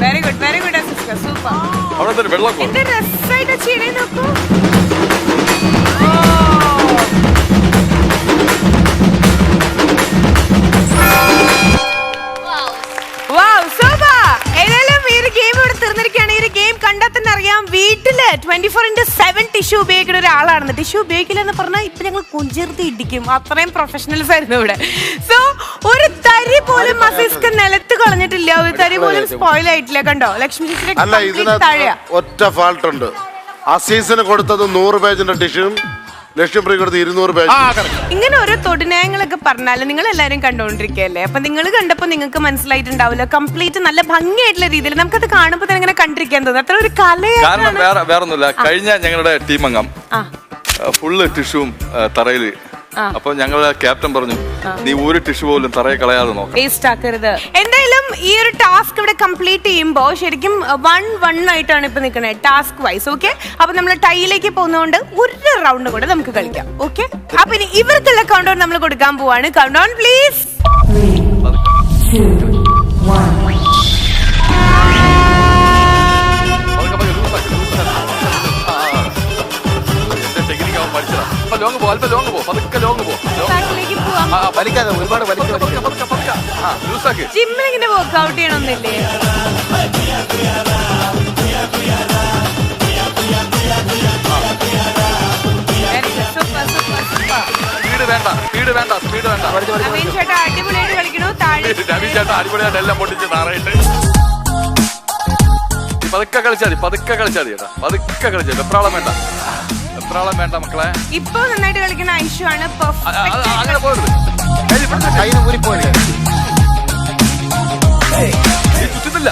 വെരി ഗുഡ് അസിസ്ക, സൂപ്പർ. അവിടെ വെള്ളം എന്ത് രസമായിട്ട് ചെയ്യണേ നോക്കൂ. കണ്ടാൽ തന്നെ അറിയാം വീട്ടില് 24/7 ടിഷ്യൂ ഉപയോഗിക്കുന്ന ഒരാളാണെന്ന്. ടിഷ്യൂ ഉപയോഗിക്കില്ല എന്ന് പറഞ്ഞാൽ ഇപ്പൊ ഞങ്ങൾ കുഞ്ചിർത്തി ഇടിക്കും. അത്രയും പ്രൊഫഷണൽസ് ആയിരുന്നു ഇവിടെ. സോ ഒരു തരി പോലും അസിസ്ക നിലത്ത് കളഞ്ഞിട്ടില്ല, ഒരു തരി പോലും സ്പോയിൽ ആയിട്ടില്ല. കണ്ടോ ലക്ഷ്മി ചേച്ചിയുടെ ഒറ്റ ഫാൾട്ട് ഉണ്ട്. അസീസിന് കൊടുത്തത് 100 പേജിന്റെ ടിഷ്യൂ, ലക്ഷ്മിപ്രിയ കൊടുത്ത് 200 പേജ്. ഇങ്ങനെ ഓരോ തൊടുനയങ്ങളൊക്കെ പറഞ്ഞാല് നിങ്ങൾ എല്ലാരും കണ്ടോണ്ടിരിക്കല്ലേ. അപ്പൊ നിങ്ങൾ കണ്ടപ്പോ നിങ്ങൾക്ക് മനസ്സിലായിട്ടുണ്ടാവില്ല, കംപ്ലീറ്റ് നല്ല ഭംഗിയായിട്ടുള്ള രീതിയിൽ നമുക്കത് കാണുമ്പോൾ തന്നെ ഇങ്ങനെ കണ്ടിരിക്കാൻ തോന്നുന്നു. അത്ര ഒരു കലയാണ്. കാരണം വേറൊന്നുമില്ല. കഴിഞ്ഞ ഞങ്ങളുടെ ടീം അംഗം ഫുള്ള് ടിഷ്യൂവും തറയില്. അപ്പൊ ഞങ്ങളെ ക്യാപ്റ്റൻ പറഞ്ഞു, നീ ഒരു ടിഷ്യൂ പോലും തറയെ കളയാതെ നോക്കാം, വേസ്റ്റ് ആക്കരുത്. എന്തായാലും ഈ ഒരു ടാസ്ക് ഇവിടെ കംപ്ലീറ്റ് ചെയ്യുമ്പോൾ ശരിക്കും 1-1 ആയിട്ടാണ് ഇപ്പൊ നിൽക്കുന്നത് ടാസ്ക് വൈസ്. ഓക്കെ, അപ്പൊ നമ്മൾ ടൈയിലേക്ക് പോകുന്നതുകൊണ്ട് ഒരു റൗണ്ട് കൂടെ നമുക്ക് കളിക്കാം. ഓക്കെ, അപ്പൊ ഇനി ഇവർക്കുള്ള കൗണ്ട് ഡൗൺ നമ്മൾ കൊടുക്കാൻ പോവാണ്. Count down please. 3, 2, 1. ലോങ് പോ, അല്പം ലോങ് പോ, പതുക്കെ ലോങ് പോ. വലിക്കാതെ ഒരുപാട് ജിമ്മിൽ ഇങ്ങനെ വർക്ക്ഔട്ട് ചെയ്യണമെന്നില്ലേ? സ്പീഡ് വേണ്ട. നവീൻ ചേട്ടാ അടിപൊളിയായിട്ട് കളിക്കണു. താഴെ നവീൻ ചേട്ടാ അടിപൊളിയായിട്ട് എല്ലാം പൊട്ടിച്ച് താറയിട്ട് പതുക്കെ കളിച്ചാൽ മതി ചേട്ടാ, പതുക്കെ കളിച്ചാൽ. എപ്രാളം വേണ്ട മക്കളെ. ഇപ്പൊ നന്നായിട്ട് കളിക്കുന്ന ഐഷു ആണ്. അങ്ങനെ പോകരുത്, കയ്യിൽ ഊരിപ്പോയില്ലേ? ചുറ്റുന്നില്ല.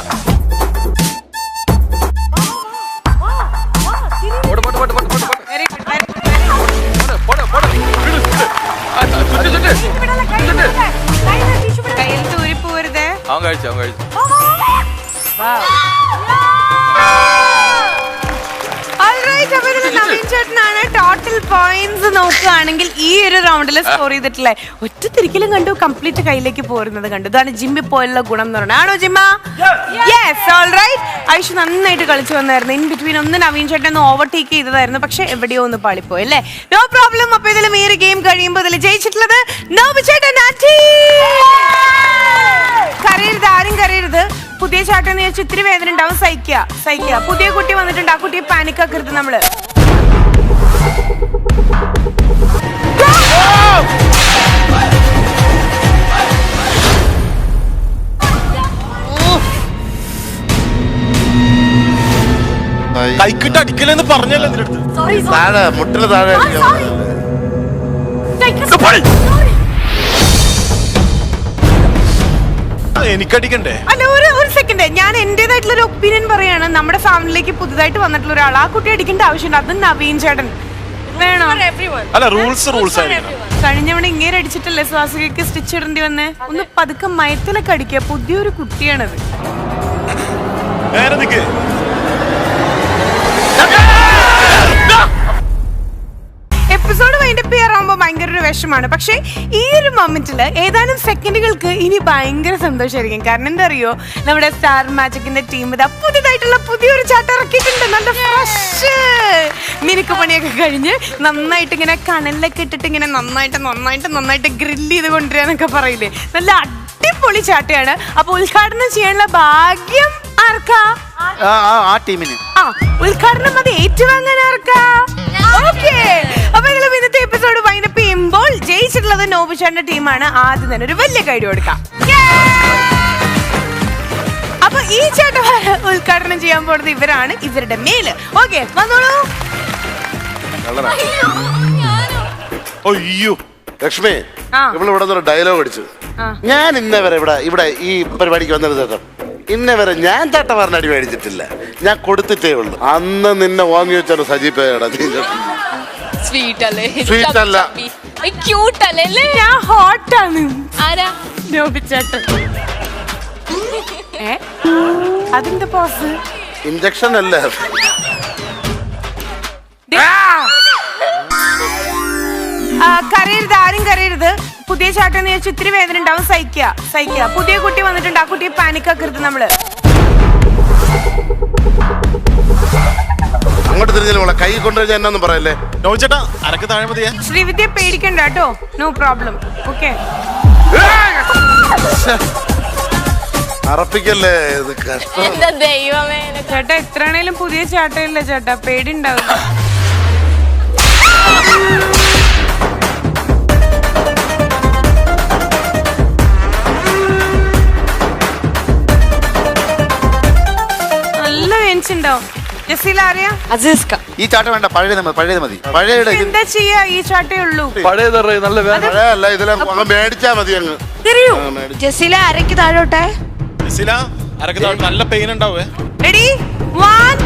കയ്യിൽ തൂരി പോരുതേ. അവൻ കഴിച്ചു. നവീൻ ചേട്ടനാണ് ടോട്ടൽ പോയിന്റ്സ് നോക്കുകയാണെങ്കിൽ ഈ ഒരു റൗണ്ടിൽ സ്കോർ ചെയ്തിട്ടില്ലേ. ഒറ്റ തിരിക്കലും കണ്ടു, കംപ്ലീറ്റ് കയ്യിലേക്ക് പോരുന്നത് കണ്ടു. ഇതാണ് ജിമ്മിൽ പോയുള്ള ഗുണം എന്ന് പറയുന്നത്. ആണോ ജിമ്മ? Yes, alright. ഐഷു നന്നായിട്ട് കളിച്ചു വന്നായിരുന്നു. ഇൻ ബിറ്റ്വീൻ ഒന്ന് നവീൻ ചേട്ടൻ ഒന്ന് ഓവർടേക്ക് ചെയ്തതായിരുന്നു, പക്ഷെ എവിടെയോ ഒന്ന് പാളിപ്പോയി അല്ലേ. No problem. അപ്പൊ ഇതിലും ഈ ഒരു ഗെയിം കഴിയുമ്പോൾ ഇതിൽ ജയിച്ചിട്ടുള്ളത് നോബി ചേട്ടൻ. കരയരുത്, ആരും കരയരുത്. പുതിയ ചാട്ടം എന്ന് വെച്ചാൽ ഇത്തിരി വേദന ഉണ്ടാവും, സഹിക്കുക. പുതിയ കുട്ടി വന്നിട്ടുണ്ട്, ആ കുട്ടിയെ പാനിക് ആക്കരുത് നമ്മള്. കൈക്കിട്ട് അടിക്കലെന്ന് പറഞ്ഞല്ലോ നിന്റെ അടുത്ത്. താഴെ മുട്ടിന് താഴെ എനിക്കടിക്കണ്ടേ? അല്ല, ഒരു സെക്കൻഡ്, ഞാൻ എന്റേതായിട്ടുള്ള ഒരു ഒപ്പീനിയൻ പറയാണ്. നമ്മുടെ ഫാമിലിയിലേക്ക് പുതുതായിട്ട് വന്നിട്ടുള്ള ഒരാൾ, ആ കുട്ടി അടിക്കേണ്ട ആവശ്യമുണ്ട്. അത് നവീൻ ചേട്ടൻ വേണോ? അല്ല, റൂൾസ് ആയിരിക്കണം. കഴിഞ്ഞവണ ഇങ്ങനെ അടിച്ചിട്ടല്ലേ സ്വാസികയ്ക്ക് സ്റ്റിച്ച് ഇടേണ്ടി വന്നേ. ഒന്ന് പതുക്കെ മയത്തിലൊക്കെ അടിക്കുക, പുതിയൊരു കുട്ടിയാണത്. എപ്പിസോഡ് വൈൻഡപ്പ് ചെയ്യാറാകുമ്പോൾ ഭയങ്കര ഒരു വിഷമാണ്. പക്ഷേ ഈ ഒരു മൊമെന്റില് ഏതാനും സെക്കൻഡുകൾക്ക് ഇനി ഭയങ്കര സന്തോഷമായിരിക്കും. കാരണം എന്താ അറിയോ, നമ്മുടെ സ്റ്റാർ മാജിക്കിന്റെ ടീം ഇതാ പുതിയതായിട്ടുള്ള പുതിയൊരു ചാട്ടം ഇറക്കിയിട്ടുണ്ട്. നല്ല ഫ്രഷ് മിനുക്ക് പണിയൊക്കെ കഴിഞ്ഞ് നന്നായിട്ട് ഇങ്ങനെ കനലിലൊക്കെ ഇട്ടിട്ട് ഇങ്ങനെ നന്നായിട്ട് ഗ്രില്ല് ചെയ്ത് കൊണ്ടുവരാന്നൊക്കെ പറയില്ലേ. നല്ല അടിപൊളി ചാട്ടയാണ്. അപ്പൊ ഉദ്ഘാടനം ചെയ്യാനുള്ള ഭാഗ്യം ആർക്കാ? ആ ടീമിന്. ഉദ്ഘാടനം അത് ഏറ്റുവാങ്ങാൻ ആർക്കാ? ഓക്കെ, അപ്പൊ ഇന്നത്തെ എപ്പിസോഡ് വൈൻഡപ്പ് ചെയ്യുമ്പോൾ ജയിച്ചിട്ടുള്ളത് നോബിചാന്റെ ടീമാണ്. ആദ്യം തന്നെ ഒരു വലിയ കൈഡി കൊടുക്കാം. അപ്പൊ ഈ ചേട്ടൻ ഉദ്ഘാടനം ചെയ്യാൻ പോകുന്നത് ഇവരാണ്, ഇവരുടെ മേല്. ഓക്കെ, വന്നോളൂ. അയ്യോ ലക്ഷ്മി, ഇവളിവിടെ ഒരു ഡയലോഗ് അടിച്ചു. ഞാൻ ഇന്നവരെ ഇവിടെ ഈ പരിപാടിക്ക് വന്നൊരു ചേട്ടൻ ഇന്നവരെ ഞാൻ ചാട്ടവാറിന് അടി മേടിച്ചിട്ടില്ല, ഞാൻ കൊടുത്തിട്ടേ ഉള്ളൂ. അന്ന് നിന്നെ വാങ്ങി വെച്ചാണ് സജീപ്പേടാ. സ്വീറ്റ് അല്ലേ? സ്വീറ്റ് അല്ല, ക്യൂട്ട് അല്ലേ? ഞാൻ ഹോട്ടാണ്. ആരാ? നോബിച്ചേട്ടൻ. അതിന്റെ പോസ് ഇഞ്ചക്ഷൻ അല്ലേ? കരയരുത്, ആരും കരയരുത്. പുതിയ ചാട്ടം എന്ന് വെച്ചാൽ ഇത്തിരി വേദന ഉണ്ടാവും, സഹിക്കുക. പുതിയ കുട്ടി വന്നിട്ടുണ്ട്, ആ കുട്ടിയെ പാനിക് ആക്കരുത് നമ്മള്. അങ്ങോട്ട് തിരിഞ്ഞ കൈ കൊണ്ടുവരുന്ന എന്നൊന്നും പറയല്ലേ. ചേട്ടാ അരക്ക് താഴെ മതിയാ. ശ്രീവിദ്യ പേടിക്കണ്ട കേട്ടോ, നോ പ്രോബ്ലം. ഓക്കെ, അറപ്പിക്കല്ലേ, ഇത് കഷ്ടം. ചേട്ടാ എത്രയാണേലും പുതിയ ചാട്ടയില്ല ചേട്ടാ, പേടി ഉണ്ടാവും. നല്ല വേൻസുണ്ടാവും. ജസീല അറിയാ? ഈ ചാട്ടം വേണ്ട, പഴയത് മതി. പഴയത് എന്താ ചെയ്യാ, ഈ ചാട്ടേ ഉള്ളൂ. നല്ല പഴയല്ല, ഇതിലെ മേടിച്ചാ മതി അങ്ങ്. ജസീല അരക്ക് താഴോട്ടെ. അരക്ക് താഴെ നല്ല പെയിൻ ഉണ്ടാവേ. റെഡി, 1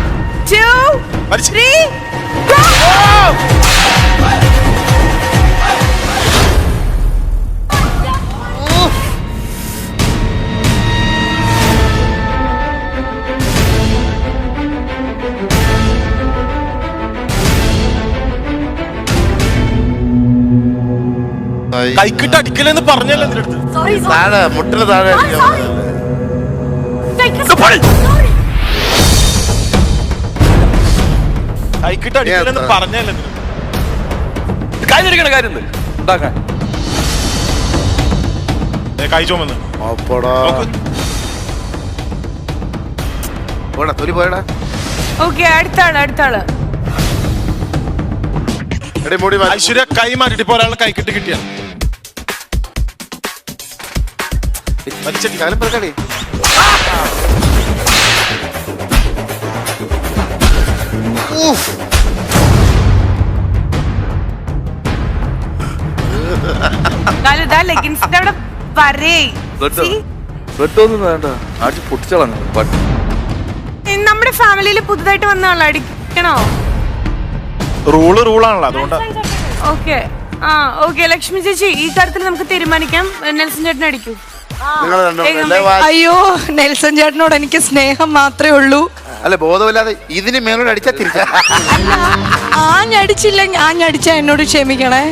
2 3 കൈക്കിട്ട് അടിക്കലെന്ന് പറഞ്ഞല്ലോ എന്റെ അടുത്ത്. താഴെ മുട്ടിന് താഴെ അടിക്കാം. കൈക്കിട്ട് അടിക്കലെന്ന് പറഞ്ഞല്ലോ എന്റെ അടുത്ത്. കഴിഞ്ഞിരിക്കണ കാര്യം എന്ത്? ഉണ്ടാക്കാൻ കൈ ചുമന്ന് അപ്പടാ. നോക്ക്. പോടാ തൊലി പോയടാ. ഓക്കെ അടുത്താള് എടി മുടി മാറ്റി. ഐശ്വര്യ കൈ മാറ്റിട്ട് ഇപ്പൊ ഒരാളെ കൈക്കിട്ട് കിട്ടിയ കാലം പറക്കടി. ലെഗിൻസിന്റെ അവിടെ വരേ ബ്ലഡൊന്നും വേണ്ട, അടിച്ച് പൊട്ടിച്ചളഞ്ഞു. നമ്മുടെ ഫാമിലിയിൽ പുതുതായിട്ട് വന്ന ആളെ അടിക്കണോ? റൂളാണല്ലോ അതുകൊണ്ടാ. ഓക്കെ ലക്ഷ്മി ചേച്ചി, ഈ കാര്യത്തിൽ നമുക്ക് തീരുമാനിക്കാം. നെൽസൺ ചേട്ടനെ അടിക്കൂ. നിങ്ങൾ രണ്ടുപേരും അയ്യോ നെൽസൺ ചേട്ടനോട് എനിക്ക് സ്നേഹം മാത്രമേ ഉള്ളൂ. അല്ല ബോധമില്ലാതെ ഇതിന് മേലോട് അടിച്ചാ തിരിച്ച ആഞ്ഞടിച്ചില്ല, ആഞ്ഞടിച്ചാ എന്നോട് ക്ഷമിക്കണേ.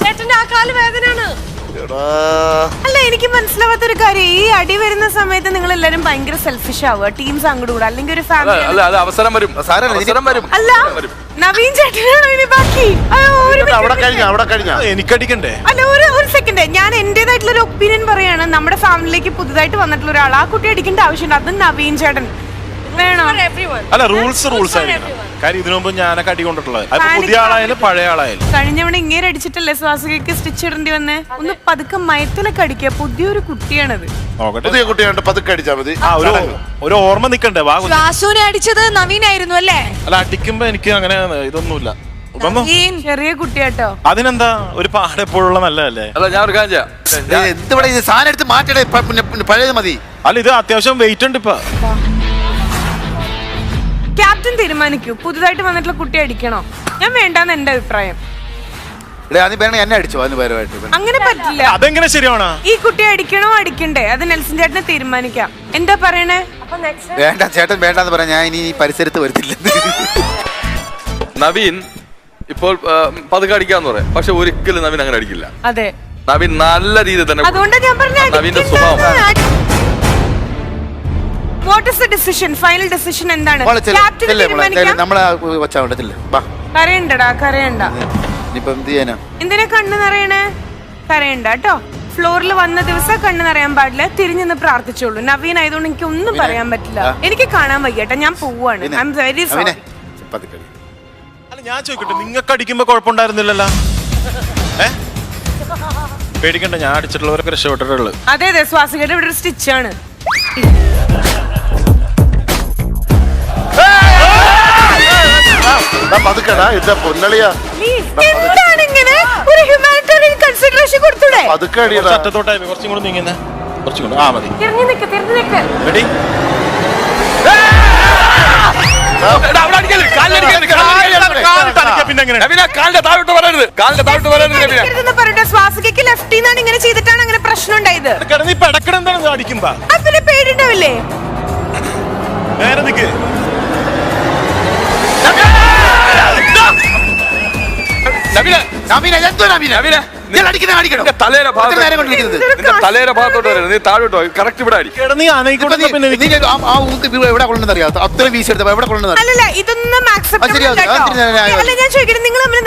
ചേട്ടന്റെ ആ കാല് വേദനയാണ്. അല്ല എനിക്ക് മനസ്സിലാവാത്തൊരു കാര്യം, ഈ അടി വരുന്ന സമയത്ത് നിങ്ങൾ എല്ലാരും ഭയങ്കര സെൽഫിഷ് ആവുക, ടീംസ് അങ്ങോട്ട് കൂടെ, അല്ലെങ്കിൽ ഒരു ഫാമിലി. അവസരം വരും. അല്ല നവീൻ ചേട്ടനാണോ ഇനി ബാക്കി? അവിടെ കഴിഞ്ഞ എനിക്കടിക്കണ്ടേ? അല്ല ഒരു സെക്കൻഡ്, ഞാൻ എന്റേതായിട്ടുള്ള ഒരു ഒപ്പീനിയൻ പറയാണ്. നമ്മുടെ ഫാമിലിയിലേക്ക് പുതുതായിട്ട് വന്നിട്ടുള്ള ഒരാൾ, ആ കുട്ടി അടിക്കേണ്ട ആവശ്യമുണ്ട്. അത് നവീൻ ചേട്ടൻ വേണോ? അല്ല റൂൾസ് ആയിരിക്കണം. കാര്യം ഇതിനു മുമ്പ് ഞാനൊക്കെ അടി കൊണ്ടിട്ടുള്ളത്. പുതിയ ആളായാലും പഴയ ആളായാലും. കഴിഞ്ഞവണ ഇങ്ങനെ അടിച്ചിട്ടല്ലേ സ്വാസികയ്ക്ക് സ്റ്റിച്ച് ഇടേണ്ടി വന്നേ. ഒന്ന് പതുക്കെ മയത്തിലൊക്കെ അടിക്കുക, പുതിയൊരു കുട്ടിയാണത്. പുതിയ കുട്ടിയാണ്, പതുക്കെ അടിച്ചാ മതി. ഒരു ഓർമ്മ നിക്കണ്ടേ? വാസുവിനെ അടിച്ചത് നവീനായിരുന്നു അല്ലേ? അല്ല അടിക്കുമ്പോ എനിക്ക് അങ്ങനെ ഇതൊന്നുമില്ല. ചെറിയ കുട്ടിയാട്ടോ. അതിനെന്താ, ഒരു പാട് എപ്പോഴുള്ള നല്ലതല്ലേ? അല്ല ഞാൻ ഒരു കാര്യം ചെയ്യാം. എന്തുവിടെ ഇത് സാധനം എടുത്ത് മാറ്റടേ, പഴയത് മതി. അല്ല ഇത് അത്യാവശ്യം വെയിറ്റ് ഉണ്ട് ഇപ്പൊ. ക്യാപ്റ്റൻ തീരുമാനിക്കൂ, പുതുതായിട്ട് വന്നിട്ടുള്ള കുട്ടി അടിക്കണോ? ഞാൻ വേണ്ടാന്ന് എന്റെ അഭിപ്രായം. എന്നെ അടിച്ചോ അതിന് പരമായിട്ട്. അങ്ങനെ പറ്റില്ല. അതെങ്ങനെ ശരിയാണോ? ഈ കുട്ടിയെ അടിക്കണോ അടിക്കണ്ടേ, അത് നെൽസൺ ചേട്ടനെ തീരുമാനിക്കാം. എന്താ പറയണേ? വേണ്ട ചേട്ടൻ വേണ്ടെന്ന് പറയാം, ഞാൻ ഇനി ഈ പരിസരത്ത് വരുത്തില്ല. നവീൻ ഇപ്പോൾ പതുക്കെ അടിക്കാന്ന് പറയാം, പക്ഷെ ഒരിക്കലും നവീൻ അങ്ങനെ അടിക്കില്ല. അതെ, നവീൻ നല്ല രീതിയിൽ തന്നെ. അതുകൊണ്ടാ ഞാൻ പറഞ്ഞ നവീന്റെ സ്വഭാവം. What is the decision, final decision എന്താണ്? ക്യാപ്റ്റൻ തീരുമാനിക്കാം. നമ്മളെ വച്ചാവണ്ടല്ലേ? കരയണ്ടടാ, കരയണ്ട. ഇനിയിപ്പോ എന്ത് ചെയ്യാനാ? എന്തിനാ കണ്ണ് നിറയണേ? കരയണ്ട കേട്ടോ. ഫ്ലോറിൽ വന്ന ദിവസം കണ്ണ് നിറയാൻ പാടില്ല, തിരിഞ്ഞെന്ന് പ്രാർത്ഥിച്ചോളൂ. നവീൻ ആയതുകൊണ്ട് എനിക്ക് ഒന്നും പറയാൻ പറ്റില്ല. എനിക്ക് കാണാൻ വയ്യട്ടെ, ഞാൻ പോവാണ്. I am very sorry. അല്ല ഞാൻ ചോദിക്കട്ടെ, നിങ്ങൾക്ക് അടിക്കുമ്പോ കുഴപ്പമുണ്ടായിരുന്നില്ലല്ലോ? പേടിക്കണ്ട, ഞാൻ അടിച്ചിട്ടുള്ളവരൊക്കെ രക്ഷപ്പെട്ടിട്ടുള്ളത്. അതെ അതെ, സ്വാസികയുടെ ഇവിടെ ഒരു സ്റ്റിച്ചാണ്. എന്താണ് ഇങ്ങനെ ഒരു ഹ്യൂമാനിറ്റേറിയൻ കൺസിഡറേഷൻ കൊടുത്തൂടെ? അറ്റത്തോട്ടായി കുറച്ചും കൂടെ നീങ്ങുന്ന കുറച്ചും കൂടെ. ആ മതി. തിരിഞ്ഞു നിക്ക്. റെഡി? സ്വാസികയ്ക്ക് ലെഫ്റ്റിന്നാണ് ഇങ്ങനെ ചെയ്തിട്ടാണ് അങ്ങനെ പ്രശ്നം ഉണ്ടായത്. അടിക്കുമ്പോ അതിന് പേടിണ്ടാവില്ലേ? നേരെ നിക്ക്. തലേര ഭാഗത്തോട്ട് വരരുത്, നീ താഴോട്ടോ. കറക്റ്റ് ഇവിടെ അടി. എവിടെ കൊള്ളുന്നറിയാം, അത്ര വീശെടുത്ത എവിടെ കൊള്ളുന്നത്? അല്ലല്ല, ഇതൊന്നും ആക്സെപ്റ്റ്. അല്ല ഞാൻ ചോദിക്കട്ടെ, നിങ്ങൾ തമ്മിൽ